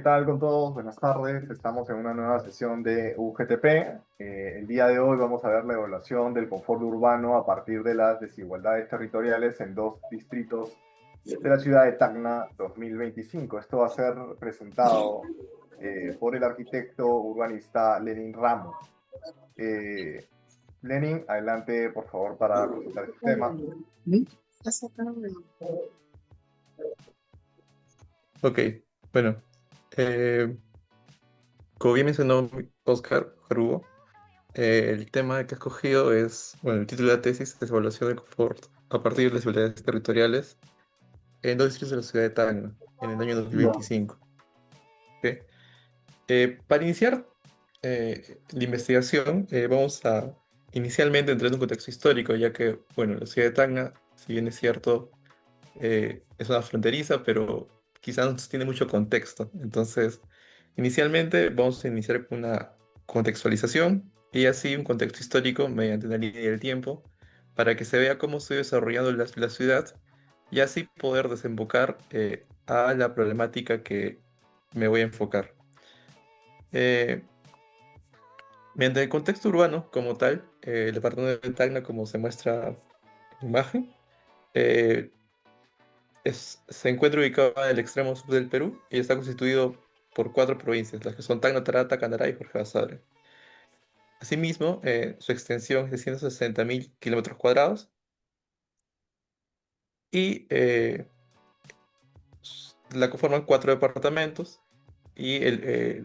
tal con todos? Buenas tardes. Estamos en una nueva sesión de UGTP. El día de hoy vamos a ver la evaluación del confort urbano a partir de las desigualdades territoriales en dos distritos de la ciudad de Tacna 2025. Esto va a ser presentado por el arquitecto urbanista Lenin Ramos. Eh, Lenin, adelante, por favor, para presentar este tema. Ok, bueno, eh, como bien mencionó Oscar Jarugo, el tema que ha escogido es, bueno, el título de la tesis es Evaluación del confort a partir de las desigualdades territoriales en dos distritos de la ciudad de Tacna en el año 2025. ¿Ok? Para iniciar la investigación, vamos a inicialmente entrar en un contexto histórico, ya que, bueno, la ciudad de Tacna, si bien es cierto, es una fronteriza, pero quizás no tiene mucho contexto. Entonces, inicialmente vamos a iniciar con una contextualización y así un contexto histórico mediante una línea del tiempo para que se vea cómo se ha desarrollando la ciudad y así poder desembocar a la problemática que me voy a enfocar. Eh, Mediante el contexto urbano como tal, el departamento de Tacna, como se muestra en la imagen, eh, se encuentra ubicado en el extremo sur del Perú y está constituido por cuatro provincias, las que son Tacna, Tarata, Canará y Jorge Basadre. Asimismo, su extensión es de 160.000 kilómetros cuadrados y la conforman cuatro departamentos y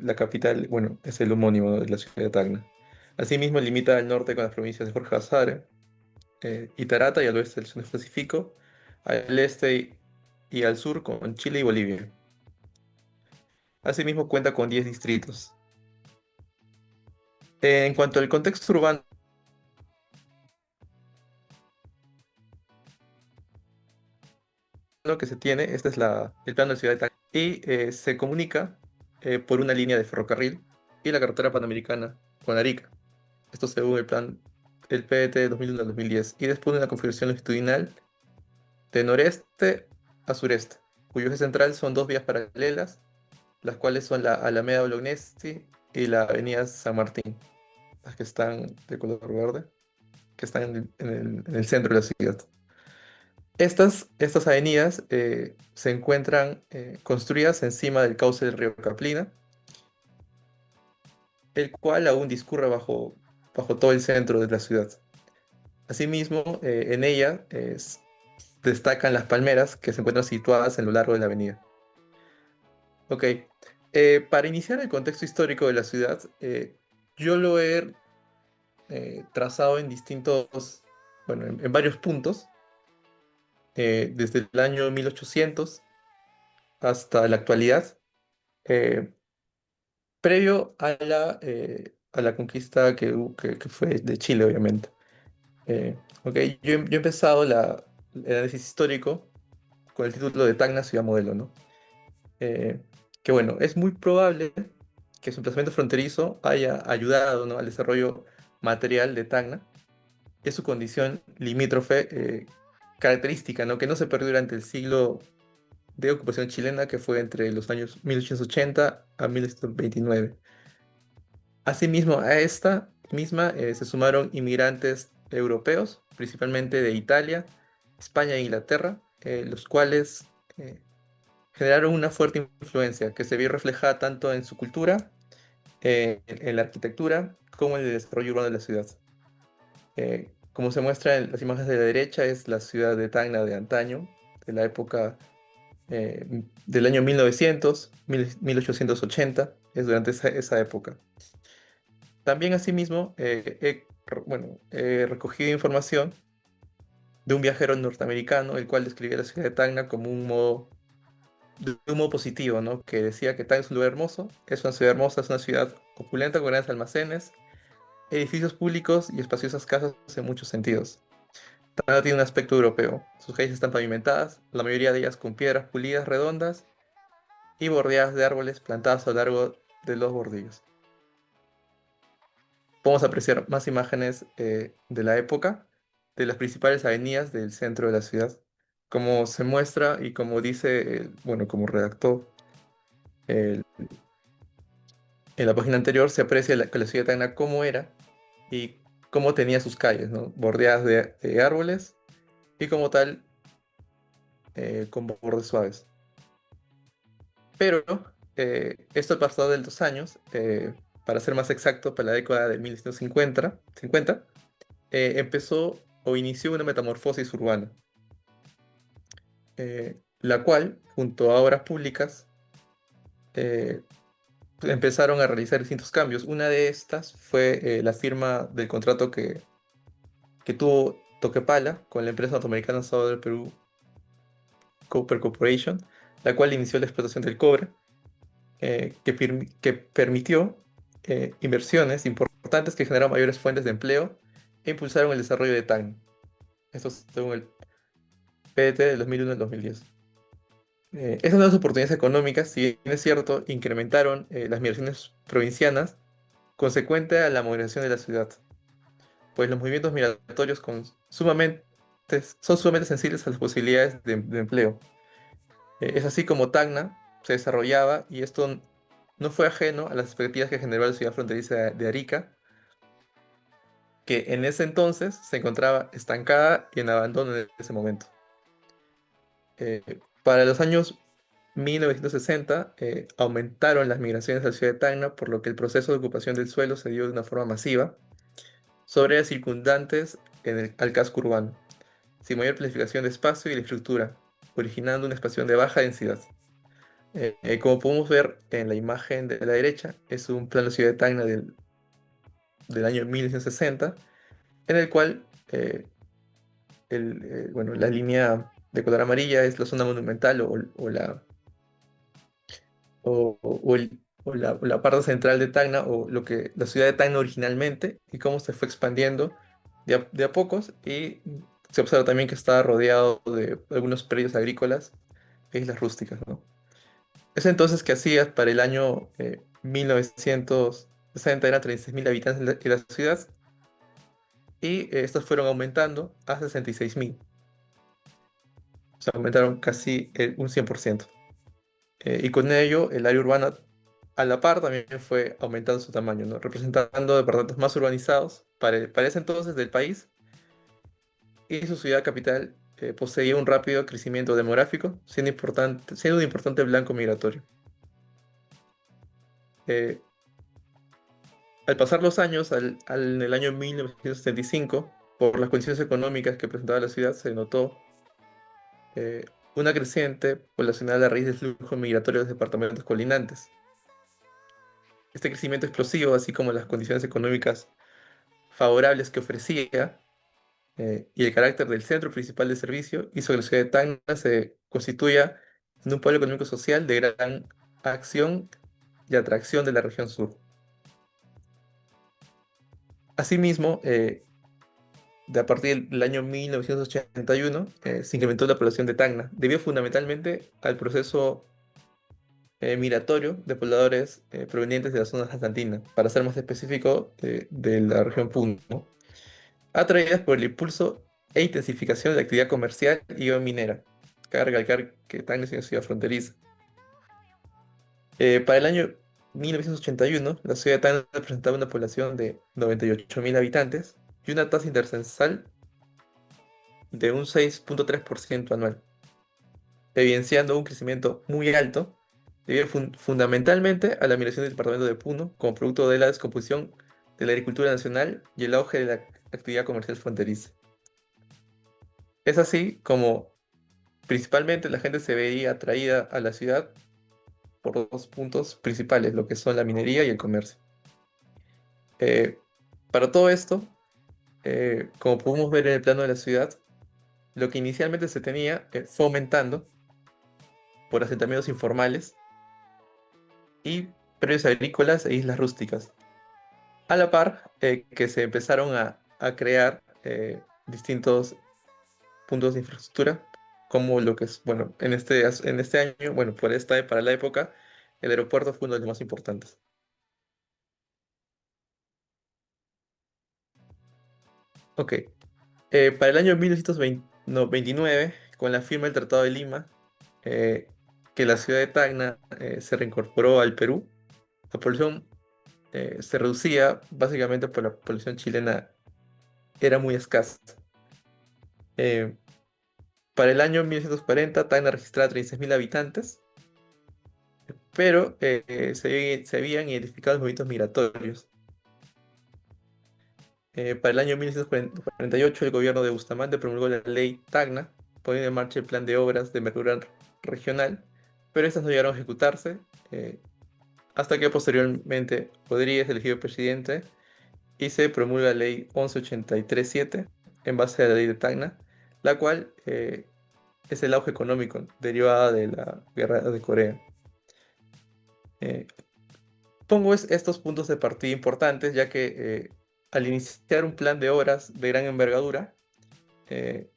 la capital, bueno, es el homónimo de la ciudad de Tacna. Asimismo, limita al norte con las provincias de Jorge Basadre y Tarata y al oeste del Océano Pacífico, al este y al sur con Chile y Bolivia. Asimismo, cuenta con 10 distritos. En cuanto al contexto urbano que se tiene, este es el plano de ciudad de Tacna, y se comunica por una línea de ferrocarril y la carretera panamericana con Arica. Esto según el plan, el PDT 2001-2010, y después de una configuración longitudinal de noreste a sureste, cuyo eje central son dos vías paralelas, las cuales son la Alameda Bolognesi y la Avenida San Martín, las que están de color verde, que están en el centro de la ciudad. Estas avenidas se encuentran construidas encima del cauce del río Caplina, el cual aún discurre bajo todo el centro de la ciudad. Asimismo, en ella destacan las palmeras que se encuentran situadas en lo largo de la avenida. Ok, para iniciar el contexto histórico de la ciudad, yo lo he trazado en distintos, bueno, en varios puntos, desde el año 1800 hasta la actualidad. eh, Previo a la conquista que fue de Chile, obviamente. Ok, yo he empezado el análisis histórico con el título de Tacna Ciudad Modelo, ¿no? Eh, que bueno, es muy probable que su emplazamiento fronterizo haya ayudado, ¿no?, al desarrollo material de Tacna, y es su condición limítrofe característica, ¿no?, que no se perdió durante el siglo de ocupación chilena, que fue entre los años 1880 a 1929. Asimismo, a esta misma se sumaron inmigrantes europeos, principalmente de Italia, España e Inglaterra, los cuales generaron una fuerte influencia que se vio reflejada tanto en su cultura, en la arquitectura, como en el desarrollo urbano de la ciudad. Como se muestra en las imágenes de la derecha, es la ciudad de Tacna de antaño, de la época del año 1900, 1880, es durante esa época. También asimismo he recogido información de un viajero norteamericano, el cual describía la ciudad de Tacna como de un modo positivo, ¿no? Que decía que Tacna es un lugar hermoso, es una ciudad hermosa, es una ciudad opulenta con grandes almacenes, edificios públicos y espaciosas casas en muchos sentidos. Tacna tiene un aspecto europeo, sus calles están pavimentadas, la mayoría de ellas con piedras pulidas redondas y bordeadas de árboles plantados a lo largo de los bordillos. Podemos apreciar más imágenes de la época, de las principales avenidas del centro de la ciudad, como se muestra y como dice, bueno, como redactó El- en la página anterior se aprecia que la ciudad de Tacna cómo era y cómo tenía sus calles, ¿no? Bordeadas de árboles y como tal con bordes suaves. Pero esto al pasado de los años, para ser más exacto, para la década de 1950, empezó o inició una metamorfosis urbana, la cual, junto a obras públicas, eh, empezaron a realizar distintos cambios. Una de estas fue la firma del contrato que tuvo Toquepala con la empresa norteamericana Southern Peru Copper Corporation, la cual inició la explotación del cobre, que permitió inversiones importantes que generaron mayores fuentes de empleo e impulsaron el desarrollo de Tacna. Esto según el PDT del 2001 al 2010. Esas nuevas oportunidades económicas, si bien es cierto, incrementaron las migraciones provincianas consecuente a la modernización de la ciudad, pues los movimientos migratorios son sumamente sensibles a las posibilidades de empleo. Es así como Tacna se desarrollaba y esto no fue ajeno a las expectativas que generó la ciudad fronteriza de Arica, que en ese entonces se encontraba estancada y en abandono en ese momento. Para los años 1960 aumentaron las migraciones a la ciudad de Tacna, por lo que el proceso de ocupación del suelo se dio de una forma masiva sobre áreas circundantes al casco urbano, sin mayor planificación de espacio y de estructura, originando una expansión de baja densidad. Como podemos ver en la imagen de la derecha, es un plano de ciudad de Tacna del año 1960, en el cual bueno, la línea de color amarilla es la zona monumental o la parte central de Tacna, o lo que la ciudad de Tacna originalmente, y cómo se fue expandiendo de a pocos, y se observa también que está rodeado de algunos predios agrícolas e islas rústicas, ¿no? Es entonces que hacía para el año 1960 eran 36.000 habitantes en la ciudad, y estos fueron aumentando a 66.000. O sea, aumentaron casi un 100%. Y con ello, el área urbana a la par también fue aumentando su tamaño, ¿no? Representando departamentos más urbanizados para ese entonces del país, y su ciudad capital poseía un rápido crecimiento demográfico, siendo un importante blanco migratorio. Eh, Al pasar los años, en el año 1975, por las condiciones económicas que presentaba la ciudad, se notó eh, una creciente poblacional a raíz del flujo migratorio de los departamentos colindantes. Este crecimiento explosivo, así como las condiciones económicas favorables que ofrecía y el carácter del centro principal de servicio, hizo que la ciudad de Tacna se constituya en un polo económico-social de gran acción y atracción de la región sur. Asimismo, de a partir del año 1981 se incrementó la población de Tacna, debido fundamentalmente al proceso migratorio de pobladores provenientes de las zonas atlantinas, para ser más específico, de la región Puno, ¿no? Atraídas por el impulso e intensificación de la actividad comercial y o minera. Cabe recalcar que Tacna es una ciudad fronteriza. Para el año 1981, la ciudad de Tacna presentaba una población de 98.000 habitantes y una tasa intercensal de un 6,3% anual, evidenciando un crecimiento muy alto debido fundamentalmente a la migración del departamento de Puno como producto de la descomposición de la agricultura nacional y el auge de la actividad comercial fronteriza. Es así como principalmente la gente se veía atraída a la ciudad por dos puntos principales, lo que son la minería y el comercio. Eh, para todo esto, como podemos ver en el plano de la ciudad, lo que inicialmente se tenía fue aumentando por asentamientos informales y predios agrícolas e islas rústicas. A la par que se empezaron a crear distintos puntos de infraestructura, como lo que es, bueno, en este año, bueno, para la época, el aeropuerto fue uno de los más importantes. Ok, para el año 1929, con la firma del Tratado de Lima, que que la ciudad de Tacna se reincorporó al Perú, la población se reducía básicamente por la población chilena era muy escasa. Eh, para el año 1940, Tacna registraba 36.000 habitantes, pero se habían identificado los movimientos migratorios. Para el año 1948, el gobierno de Bustamante promulgó la ley Tacna, poniendo en marcha el plan de obras de envergadura regional, pero estas no llegaron a ejecutarse, eh, hasta que posteriormente Rodríguez elegido presidente y se promulga la ley 1183-7 en base a la ley de Tacna, la cual es el auge económico derivada de la guerra de Corea. Eh, Pongo estos puntos de partida importantes, ya que al iniciar un plan de obras de gran envergadura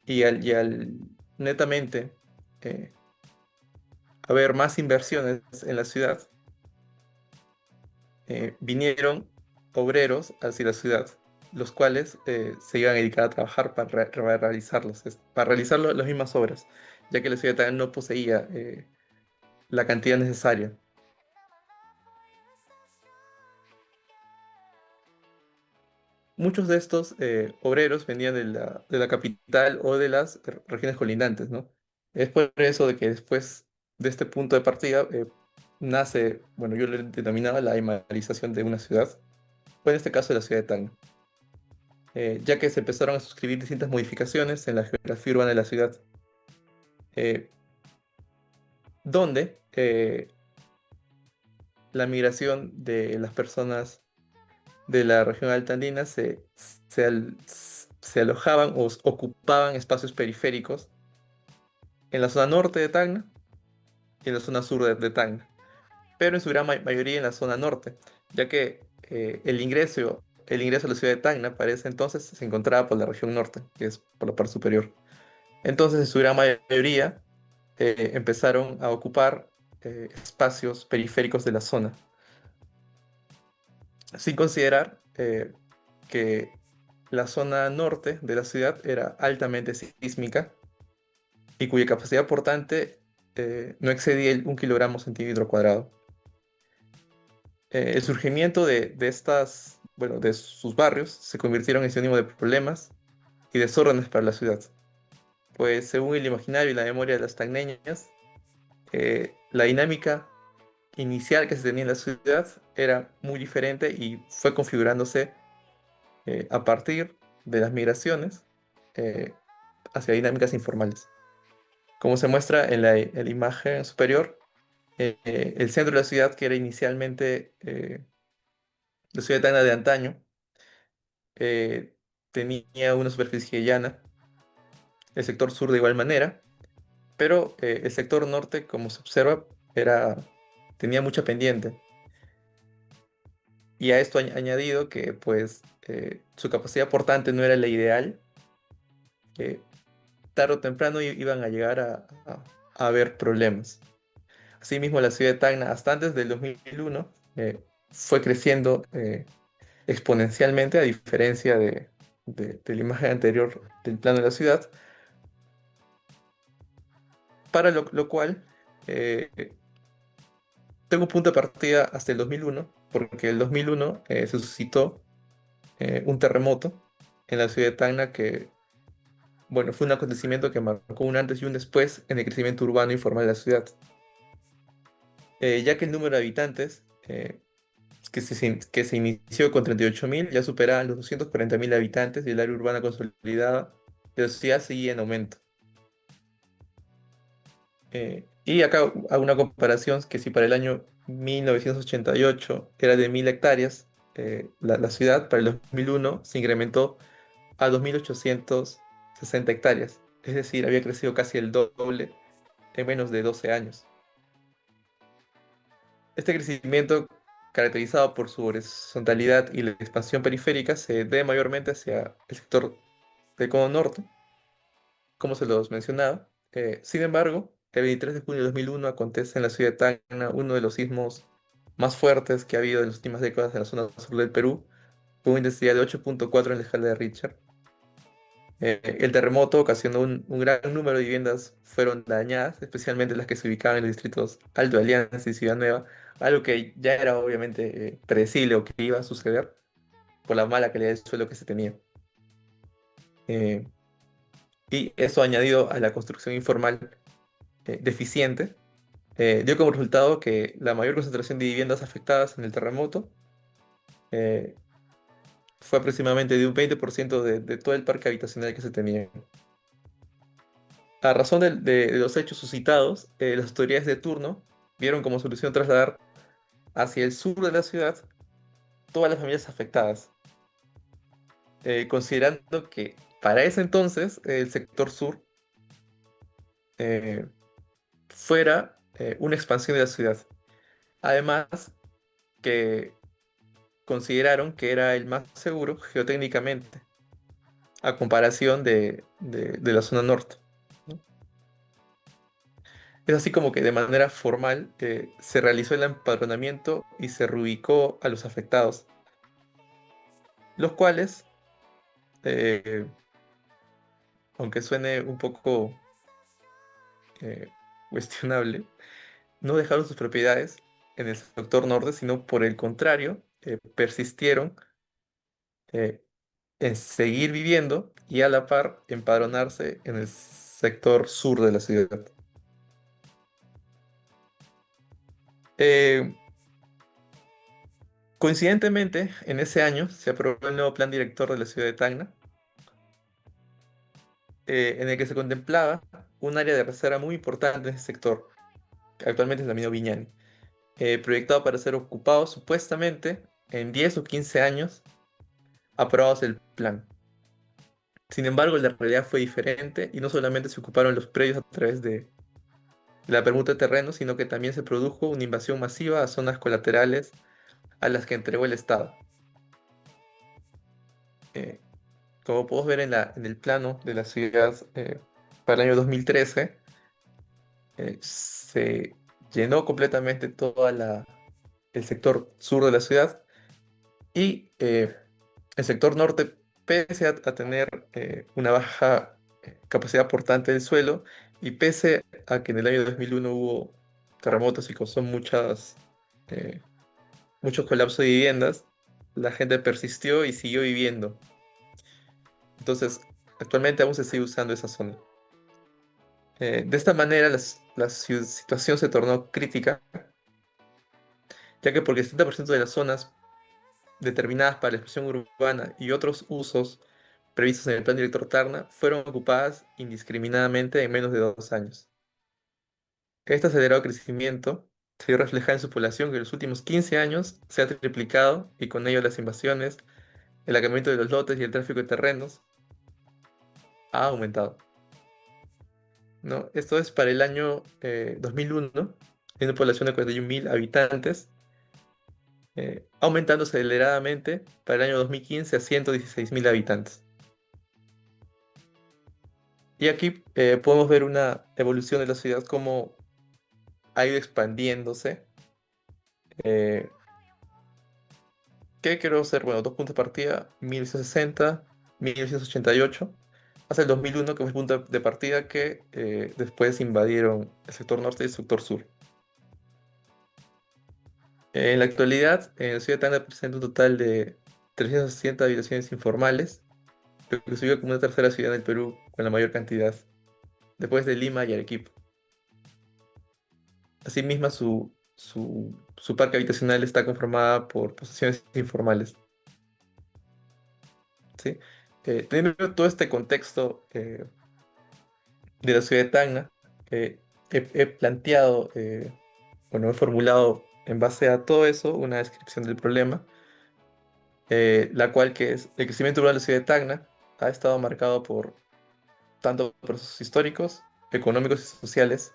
y al netamente eh, haber más inversiones en la ciudad, vinieron obreros hacia la ciudad, los cuales se iban a dedicar a trabajar para para realizar las mismas obras, ya que la ciudad también no poseía la cantidad necesaria. Muchos de estos obreros venían de la capital o de las regiones colindantes, ¿no? Es por eso de que después de este punto de partida nace, bueno, yo lo denominaba la aymarización de una ciudad, o en este caso de la ciudad de Tacna, ya que se empezaron a suscribir distintas modificaciones en la geografía urbana de la ciudad, eh, donde la migración de las personas de la región altandina se alojaban o ocupaban espacios periféricos en la zona norte de Tacna y en la zona sur de Tacna, pero en su gran mayoría en la zona norte, ya que el ingreso a la ciudad de Tacna para ese entonces se encontraba por la región norte, que es por la parte superior. Entonces, en su gran mayoría empezaron a ocupar espacios periféricos de la zona, sin considerar que la zona norte de la ciudad era altamente sísmica y cuya capacidad portante no excedía el 1 kg/cm². El surgimiento bueno, de sus barrios se convirtieron en sinónimo de problemas y desórdenes para la ciudad, pues según el imaginario y la memoria de las tagneñas, la dinámica inicial que se tenía en la ciudad era muy diferente y fue configurándose a partir de las migraciones eh, hacia dinámicas informales. Como se muestra en la imagen superior, el centro de la ciudad, que era inicialmente la ciudad de Tacna de antaño, eh, tenía una superficie llana, el sector sur de igual manera, pero el sector norte, como se observa, tenía mucha pendiente. Y a esto añadido que pues su capacidad portante no era la ideal, eh, tarde o temprano iban a llegar a haber problemas. Asimismo, la ciudad de Tacna, hasta antes del 2001, fue creciendo exponencialmente, a diferencia de la imagen anterior del plano de la ciudad, para lo cual tengo un punto de partida hasta el 2001, porque el 2001 se suscitó un terremoto en la ciudad de Tacna que, bueno, fue un acontecimiento que marcó un antes y un después en el crecimiento urbano y informal de la ciudad, ya que el número de habitantes que se inició con 38.000 ya superaban los 240.000 habitantes y el área urbana consolidada de la ciudad seguía en aumento. Y acá hago una comparación que si para el año 1988 era de 1.000 hectáreas, la ciudad para el 2001 se incrementó a 2.860 hectáreas. Es decir, había crecido casi el doble en menos de 12 años. Este crecimiento, caracterizado por su horizontalidad y la expansión periférica, se debe mayormente hacia el sector del cono norte, como se los mencionaba. Sin embargo, el 23 de junio de 2001 acontece en la ciudad de Tacna uno de los sismos más fuertes que ha habido en las últimas décadas en la zona sur del Perú, con una intensidad de 8.4 en la escala de Richter. El terremoto ocasionó un gran número de viviendas fueron dañadas, especialmente las que se ubicaban en los distritos Alto Alianza y Ciudad Nueva, algo que ya era obviamente predecible o que iba a suceder por la mala calidad del suelo que se tenía. Eh, y eso añadido a la construcción informal deficiente, dio como resultado que la mayor concentración de viviendas afectadas en el terremoto eh, fue aproximadamente de un 20% de todo el parque habitacional que se tenía. A razón de los hechos suscitados, las autoridades de turno vieron como solución trasladar hacia el sur de la ciudad todas las familias afectadas, considerando que para ese entonces el sector sur eh, fuera una expansión de la ciudad. Además, que consideraron que era el más seguro geotécnicamente, a comparación de la zona norte, ¿no? Es así como que de manera formal se realizó el empadronamiento y se reubicó a los afectados, los cuales, eh, aunque suene un poco eh, cuestionable, no dejaron sus propiedades en el sector norte, sino por el contrario, persistieron eh, en seguir viviendo y a la par empadronarse en el sector sur de la ciudad. Eh, Coincidentemente, en ese año se aprobó el nuevo plan director de la ciudad de Tacna, en el que se contemplaba un área de reserva muy importante en ese sector, que actualmente es el Camino Viñani, proyectado para ser ocupado supuestamente en 10 o 15 años aprobados el plan. Sin embargo, la realidad fue diferente y no solamente se ocuparon los predios a través de la permuta de terrenos, sino que también se produjo una invasión masiva a zonas colaterales a las que entregó el Estado. Eh, Como podemos ver en el plano de la ciudad para el año 2013, se llenó completamente el sector sur de la ciudad y el sector norte, pese a tener una baja capacidad portante del suelo y pese a que en el año 2001 hubo terremotos y causó eh, muchos colapsos de viviendas, la gente persistió y siguió viviendo. Entonces, actualmente aún se sigue usando esa zona. De esta manera, situación se tornó crítica, ya que porque el 70% de las zonas determinadas para la expansión urbana y otros usos previstos en el Plan Director Tarna fueron ocupadas indiscriminadamente en menos de 2 años. Este acelerado crecimiento se vio reflejado en su población que en los últimos 15 años se ha triplicado y con ello las invasiones, el acabamiento de los lotes y el tráfico de terrenos ha aumentado, ¿no? Esto es para el año 2001, tiene una población de 41.000 habitantes, aumentando aceleradamente para el año 2015 a 116.000 habitantes. Y aquí podemos ver una evolución de la ciudad, cómo ha ido expandiéndose. eh, ¿Qué quiero hacer? Bueno, dos puntos de partida, 1960, 1988, hasta el 2001, que fue el punto de partida que después invadieron el sector norte y el sector sur. En la actualidad, en la ciudad de Tacna presenta un total de 360 habitaciones informales, lo que se ubica como una tercera ciudad del Perú con la mayor cantidad, después de Lima y Arequipa. Asimismo, su parque habitacional está conformada por posiciones informales, ¿sí? Teniendo todo este contexto de la ciudad de Tacna, he planteado, bueno, he formulado en base a todo eso una descripción del problema, la cual que es el crecimiento urbano de la ciudad de Tacna ha estado marcado por tanto procesos históricos, económicos y sociales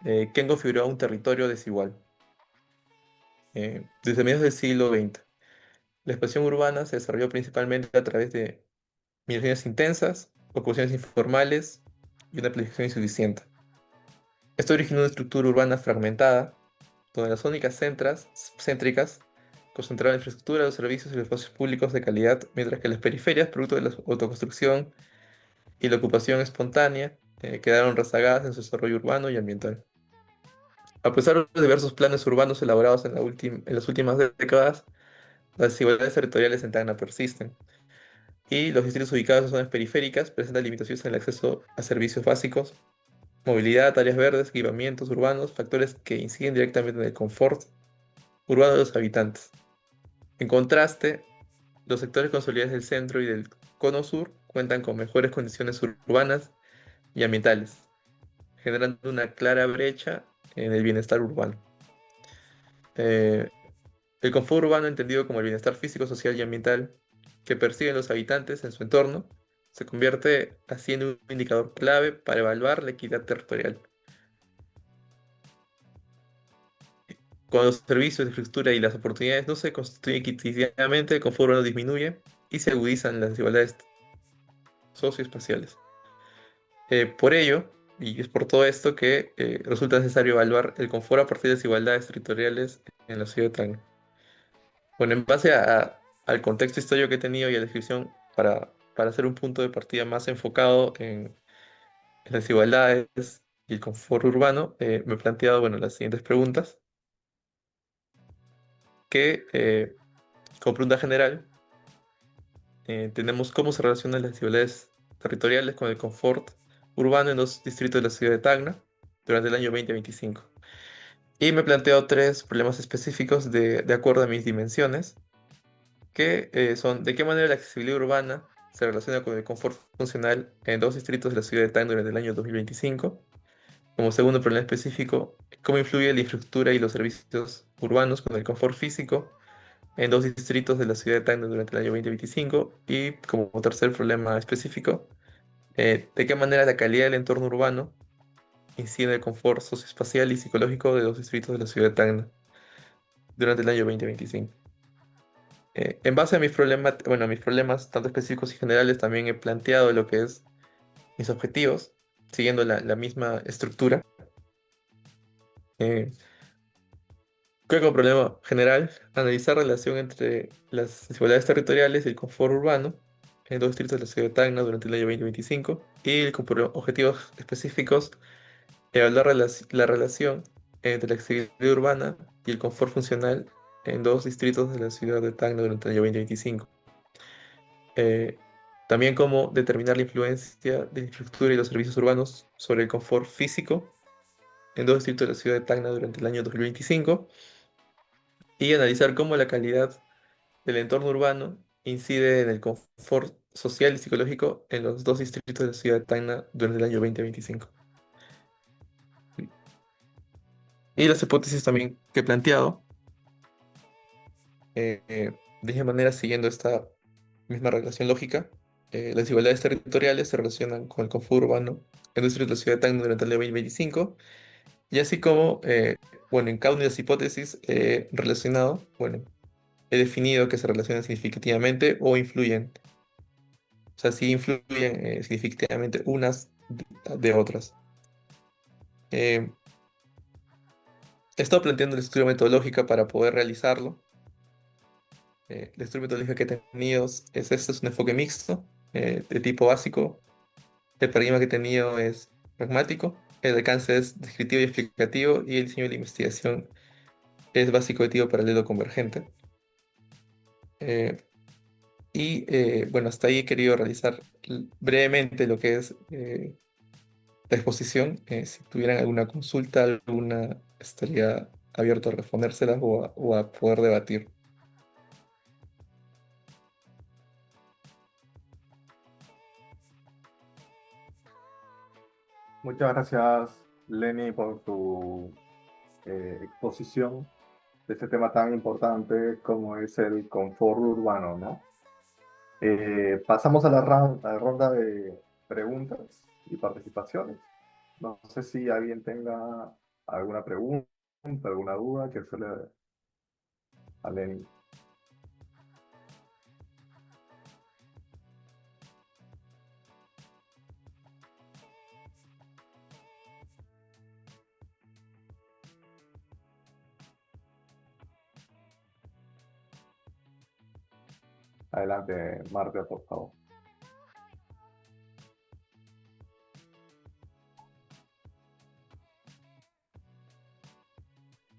que han configurado un territorio desigual. Desde mediados del siglo XX, la expansión urbana se desarrolló principalmente a través de migraciones intensas, ocupaciones informales y una planificación insuficiente. Esto originó una estructura urbana fragmentada, donde las únicas céntricas concentraban la infraestructura, los servicios y los espacios públicos de calidad, mientras que las periferias, producto de la autoconstrucción y la ocupación espontánea quedaron rezagadas en su desarrollo urbano y ambiental. A pesar de diversos planes urbanos elaborados en las últimas décadas, las desigualdades territoriales en Tacna persisten, y los distritos ubicados en zonas periféricas presentan limitaciones en el acceso a servicios básicos, movilidad, áreas verdes, equipamientos urbanos, factores que inciden directamente en el confort urbano de los habitantes. En contraste, los sectores consolidados del centro y del cono sur cuentan con mejores condiciones urbanas y ambientales, generando una clara brecha en el bienestar urbano. Eh, el confort urbano, entendido como el bienestar físico, social y ambiental que perciben los habitantes en su entorno, se convierte así en un indicador clave para evaluar la equidad territorial. Cuando los servicios de infraestructura y las oportunidades no se constituyen equitativamente, el confort urbano disminuye y se agudizan las desigualdades socioespaciales. Por ello, y es por todo esto que resulta necesario evaluar el confort a partir de desigualdades territoriales en la ciudad de Tacna. Bueno, en base al contexto histórico que he tenido y a la descripción, para hacer un punto de partida más enfocado en las desigualdades y el confort urbano, me he planteado, bueno, las siguientes preguntas, que como pregunta general, tenemos cómo se relacionan las desigualdades territoriales con el confort urbano en los distritos de la ciudad de Tacna durante el año 2025. Y me he planteado tres problemas específicos de acuerdo a mis dimensiones, que son de qué manera la accesibilidad urbana se relaciona con el confort funcional en dos distritos de la ciudad de Tacna durante el año 2025. Como segundo problema específico, cómo influye la infraestructura y los servicios urbanos con el confort físico en dos distritos de la ciudad de Tacna durante el año 2025. Y como tercer problema específico, de qué manera la calidad del entorno urbano incide en el confort socioespacial y psicológico de dos distritos de la ciudad de Tacna durante el año 2025. En base a mis problemas, bueno, a mis problemas tanto específicos y generales, también he planteado lo que es mis objetivos, siguiendo la misma estructura. Eh, Creo que como problema general, analizar relación entre las desigualdades territoriales y el confort urbano en dos distritos de la ciudad de Tacna durante el año 2025 y con objetivos específicos, evaluar la relación entre la accesibilidad urbana y el confort funcional en dos distritos de la ciudad de Tacna durante el año 2025. Eh, También cómo determinar la influencia de la infraestructura y los servicios urbanos sobre el confort físico en dos distritos de la ciudad de Tacna durante el año 2025 y analizar cómo la calidad del entorno urbano incide en el confort social y psicológico en los dos distritos de la ciudad de Tacna durante el año 2025. Y las hipótesis también que he planteado, de igual manera siguiendo esta misma relación lógica, las desigualdades territoriales se relacionan con el confort urbano en los distritos de la ciudad de Tacna durante el año 2025, y así como, bueno, en cada una de las hipótesis relacionado, bueno, he definido que se relacionan significativamente o influyen. O sea, sí influyen significativamente unas de otras. Eh, He estado planteando la estructura metodológica para poder realizarlo. La estructura metodológica que he tenido es un enfoque mixto, de tipo básico. El paradigma que he tenido es pragmático. El alcance es descriptivo y explicativo. Y el diseño de la investigación es básico de tipo paralelo convergente. Eh, bueno, hasta ahí he querido realizar brevemente lo que es la exposición. Si tuvieran alguna consulta, alguna, estaría abierto a respondérselas o a poder debatir. Muchas gracias, Lenny, por tu exposición de este tema tan importante como es el confort urbano, ¿no? Pasamos a a la ronda de preguntas y participaciones. No sé si alguien tenga alguna pregunta, alguna duda que hacerle a Lenny. Adelante, Marta, por favor.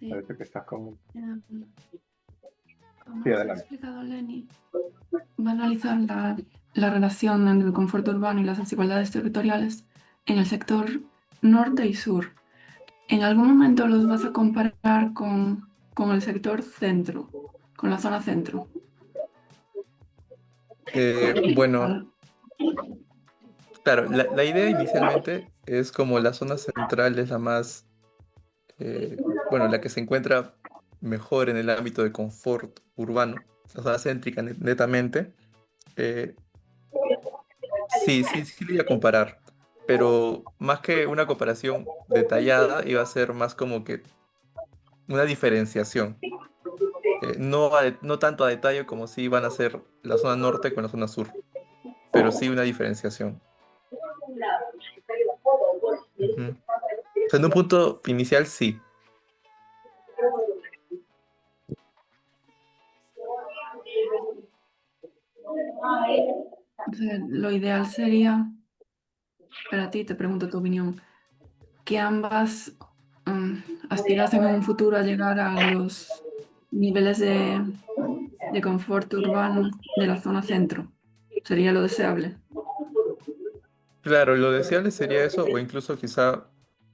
Sí. Parece que estás con... Em, Como Sí, nos ha adelante. explicado Lenny, va a analizar la relación entre el confort urbano y las desigualdades territoriales en el sector norte y sur. ¿En algún momento los vas a comparar con el sector centro, con la zona centro? Bueno, Al- claro, la idea inicialmente es como la zona central es la más, bueno, la que se encuentra mejor en el ámbito de confort urbano, la zona céntrica netamente. eh, sí, lo iba a comparar, pero más que una comparación detallada, iba a ser más como que una diferenciación. No tanto a detalle como si van a ser la zona norte con la zona sur, pero sí una diferenciación. Ujú. O sea, en un punto inicial sí. o sea, lo ideal sería, para ti, te pregunto tu opinión, que ambas mm, aspirasen en un futuro a llegar a los niveles de confort urbano de la zona centro. Sería lo deseable. Claro, lo deseable sería eso, o incluso quizá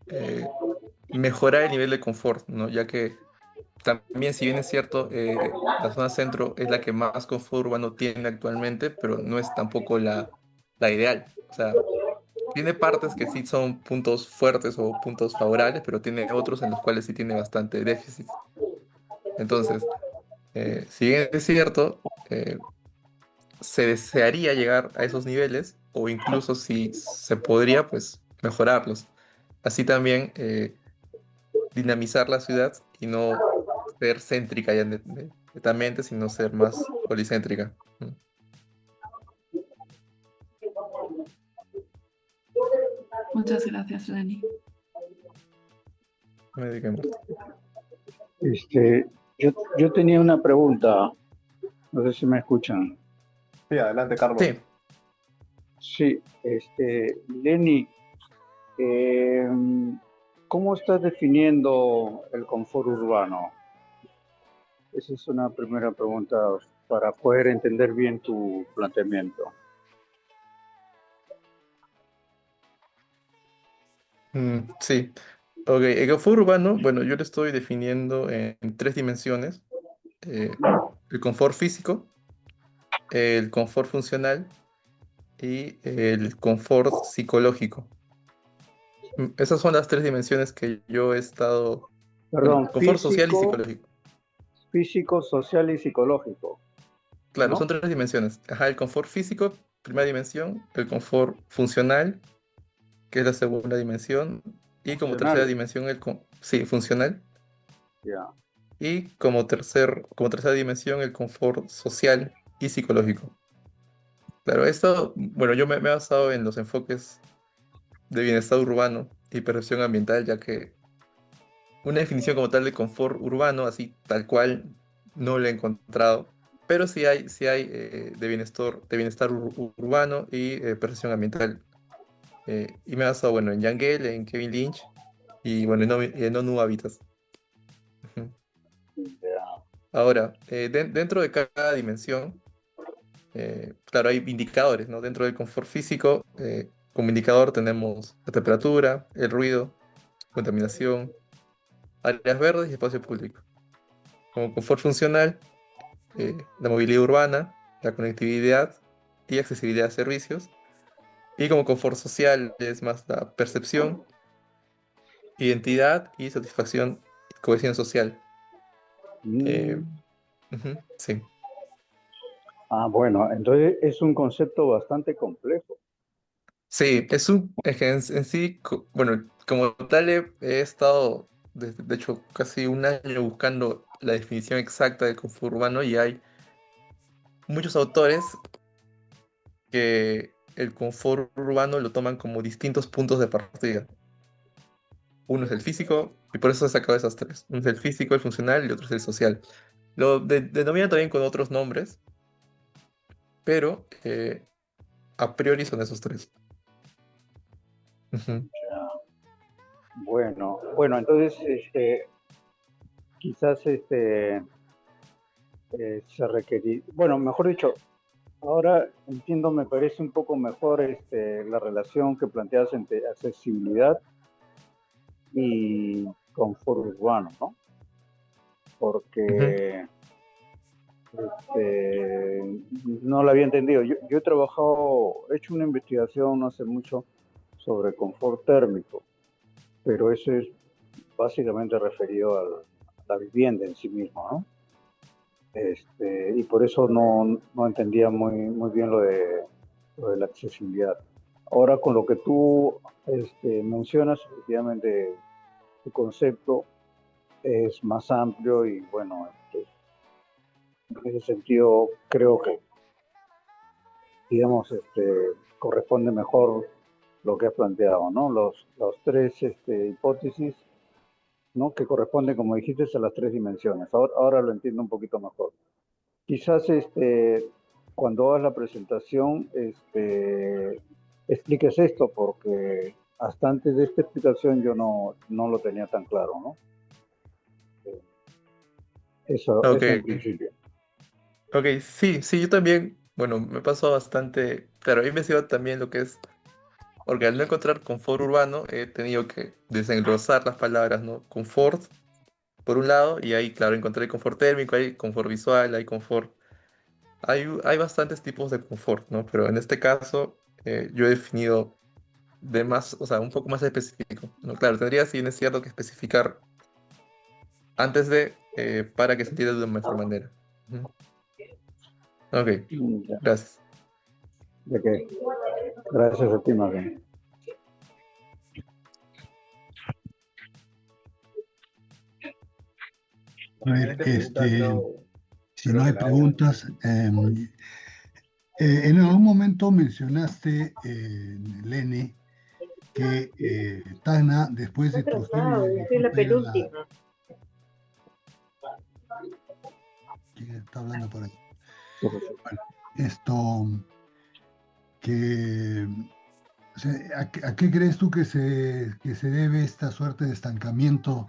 eh, mejorar el nivel de confort, ¿no? Ya que también, si bien es cierto, la zona centro es la que más confort urbano tiene actualmente, pero no es tampoco la ideal. O sea, tiene partes que sí son puntos fuertes o puntos favorables, pero tiene otros en los cuales sí tiene bastante déficit. Entonces, si bien es cierto, se desearía llegar a esos niveles, o incluso si se podría, pues mejorarlos. Así también dinamizar la ciudad y no ser céntrica ya netamente, sino ser más policéntrica. Mm. Muchas gracias, Lenny. Me dediqué a Marta. Este, yo tenía una pregunta, no sé si me escuchan. Sí, adelante, Carlos. Sí, Sí, Lenny, eh, ¿cómo estás definiendo el confort urbano? Esa es una primera pregunta para poder entender bien tu planteamiento. sí. Ok, el confort urbano, bueno, yo lo estoy definiendo en tres dimensiones. El confort físico, el confort funcional y el confort psicológico. Esas son las tres dimensiones que yo he estado, bueno, Perdón, confort social y psicológico. físico, social y psicológico, Claro, son ¿no? tres dimensiones. Ajá, el confort físico, primera dimensión, el confort funcional, que es la segunda dimensión, y como tercera Funcional, dimensión, sí, funcional, ya. y como tercera dimensión, el confort social y psicológico. Claro, esto, bueno, yo me he basado en los enfoques de bienestar urbano y percepción ambiental, ya que una definición como tal de confort urbano, así tal cual, no la he encontrado, pero sí hay de bienestar urbano y percepción ambiental. Y me he basado, bueno, en Jan Gehl, en Kevin Lynch y, bueno, en ONU Habitat. Ujú. Ya. Ahora, dentro de cada dimensión, claro, hay indicadores, ¿no? Dentro del confort físico, como indicador tenemos la temperatura, el ruido, contaminación, áreas verdes y espacio público. Como confort funcional, la movilidad urbana, la conectividad y accesibilidad a servicios. Y como confort social es más la percepción, identidad y satisfacción y cohesión social. Eh, Mm. sí. Ah, bueno, entonces es un concepto bastante complejo. Sí, es que en sí, bueno, como tal he estado, de hecho, casi un año buscando la definición exacta de confort urbano y hay muchos autores que el confort urbano lo toman como distintos puntos de partida. Uno es el físico, y por eso he sacado esas tres. Uno es el físico, el funcional y otro es el social. Lo denominan también con otros nombres, pero a priori son esos tres. Ujú. Bueno, entonces, quizás se requería, bueno, mejor dicho, ahora entiendo, me parece un poco mejor la relación que planteas entre accesibilidad y confort urbano, ¿no? Ujú. Porque no lo había entendido. Yo he trabajado, he hecho una investigación no hace mucho sobre confort térmico, pero eso es básicamente referido a la vivienda en sí misma, ¿no? Y por eso no entendía muy bien lo de la accesibilidad. Ahora, con lo que tú mencionas, efectivamente, tu concepto es más amplio y bueno, en ese sentido creo que, digamos, corresponde mejor lo que has planteado, ¿no? Los tres hipótesis, ¿no? Que corresponden, como dijiste, a las tres dimensiones. Ahora lo entiendo un poquito mejor. Quizás cuando hagas la presentación expliques esto, porque hasta antes de esta explicación yo no lo tenía tan claro, ¿no? Eso en Ok, principio. ok, sí, sí, yo también, bueno, me pasó bastante, claro, he investigado también lo que es, porque al no encontrar confort urbano, he tenido que desenglosar las palabras, ¿no? Confort, por un lado, y ahí, claro, encontré confort térmico, hay confort visual, hay confort, hay bastantes tipos de confort, ¿no? Pero en este caso, yo he definido de más, o sea, un poco más específico, ¿no? Claro, tendría, si bien es cierto, que especificar antes de, para que se entienda de una mejor manera. Ujú. Ok, Ya, gracias. de que, gracias a ti, más bien. La A ver, siguiente pregunta, si no creo que hay la hago. preguntas, en algún momento mencionaste, Lene, que Tacna, después de Trujillo y Arequipa, era la... ¿Quién está hablando por ahí? Bueno, esto, que... o sea, ¿a qué crees tú que se debe esta suerte de estancamiento